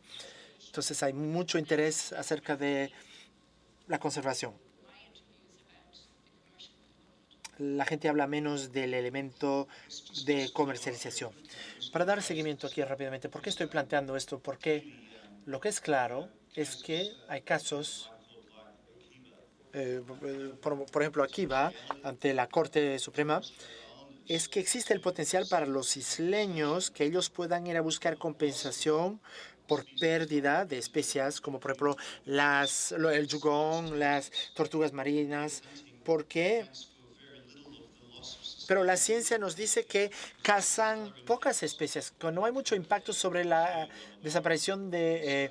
Entonces hay mucho interés acerca de la conservación. La gente habla menos del elemento de comercialización. Para dar seguimiento aquí rápidamente, ¿por qué estoy planteando esto? Porque lo que es claro es que hay casos por ejemplo, aquí va ante la Corte Suprema, es que existe el potencial para los isleños que ellos puedan ir a buscar compensación por pérdida de especies, como por ejemplo el yugón, las tortugas marinas, porque pero la ciencia nos dice que cazan pocas especies, que no hay mucho impacto sobre la desaparición de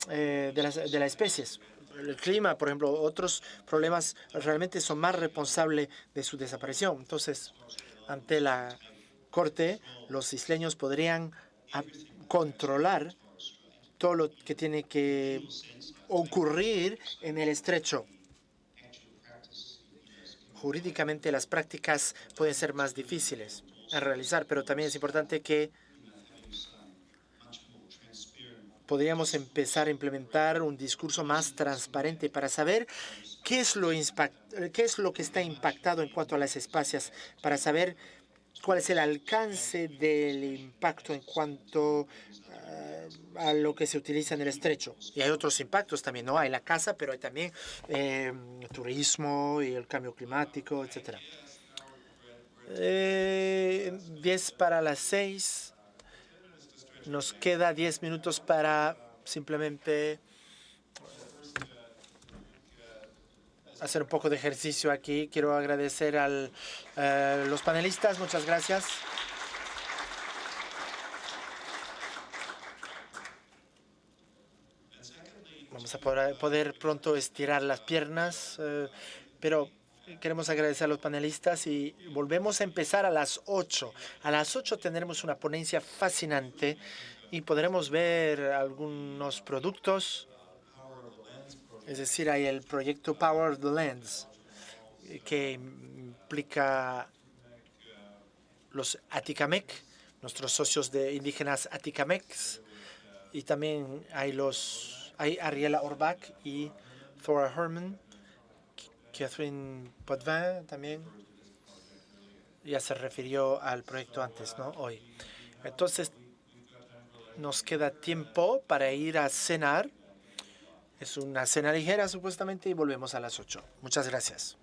las especies. El clima, por ejemplo, otros problemas realmente son más responsables de su desaparición. Entonces, ante la Corte, los isleños podrían controlar todo lo que tiene que ocurrir en el estrecho. Jurídicamente las prácticas pueden ser más difíciles a realizar, pero también es importante que podríamos empezar a implementar un discurso más transparente para saber qué es lo que está impactado en cuanto a las especies, para saber cuál es el alcance del impacto en cuanto a lo que se utiliza en el estrecho. Y hay otros impactos también, ¿no? Hay la caza, pero hay también turismo y el cambio climático, etc. 10 para las 6. Nos queda 10 minutos para simplemente hacer un poco de ejercicio aquí. Quiero agradecer a los panelistas. Muchas gracias. Vamos a poder pronto estirar las piernas, pero queremos agradecer a los panelistas y volvemos a empezar a las 8. A las 8 tendremos una ponencia fascinante y podremos ver algunos productos. Es decir, hay el proyecto Power the Lands, que implica los Atikamekw, nuestros socios de indígenas Atikamekw, y también hay Ariela Orbach y Thora Herman, Catherine Potvin también. Ya se refirió al proyecto antes, ¿no? Hoy. Entonces, nos queda tiempo para ir a cenar. Es una cena ligera, supuestamente, y volvemos a las 8. Muchas gracias.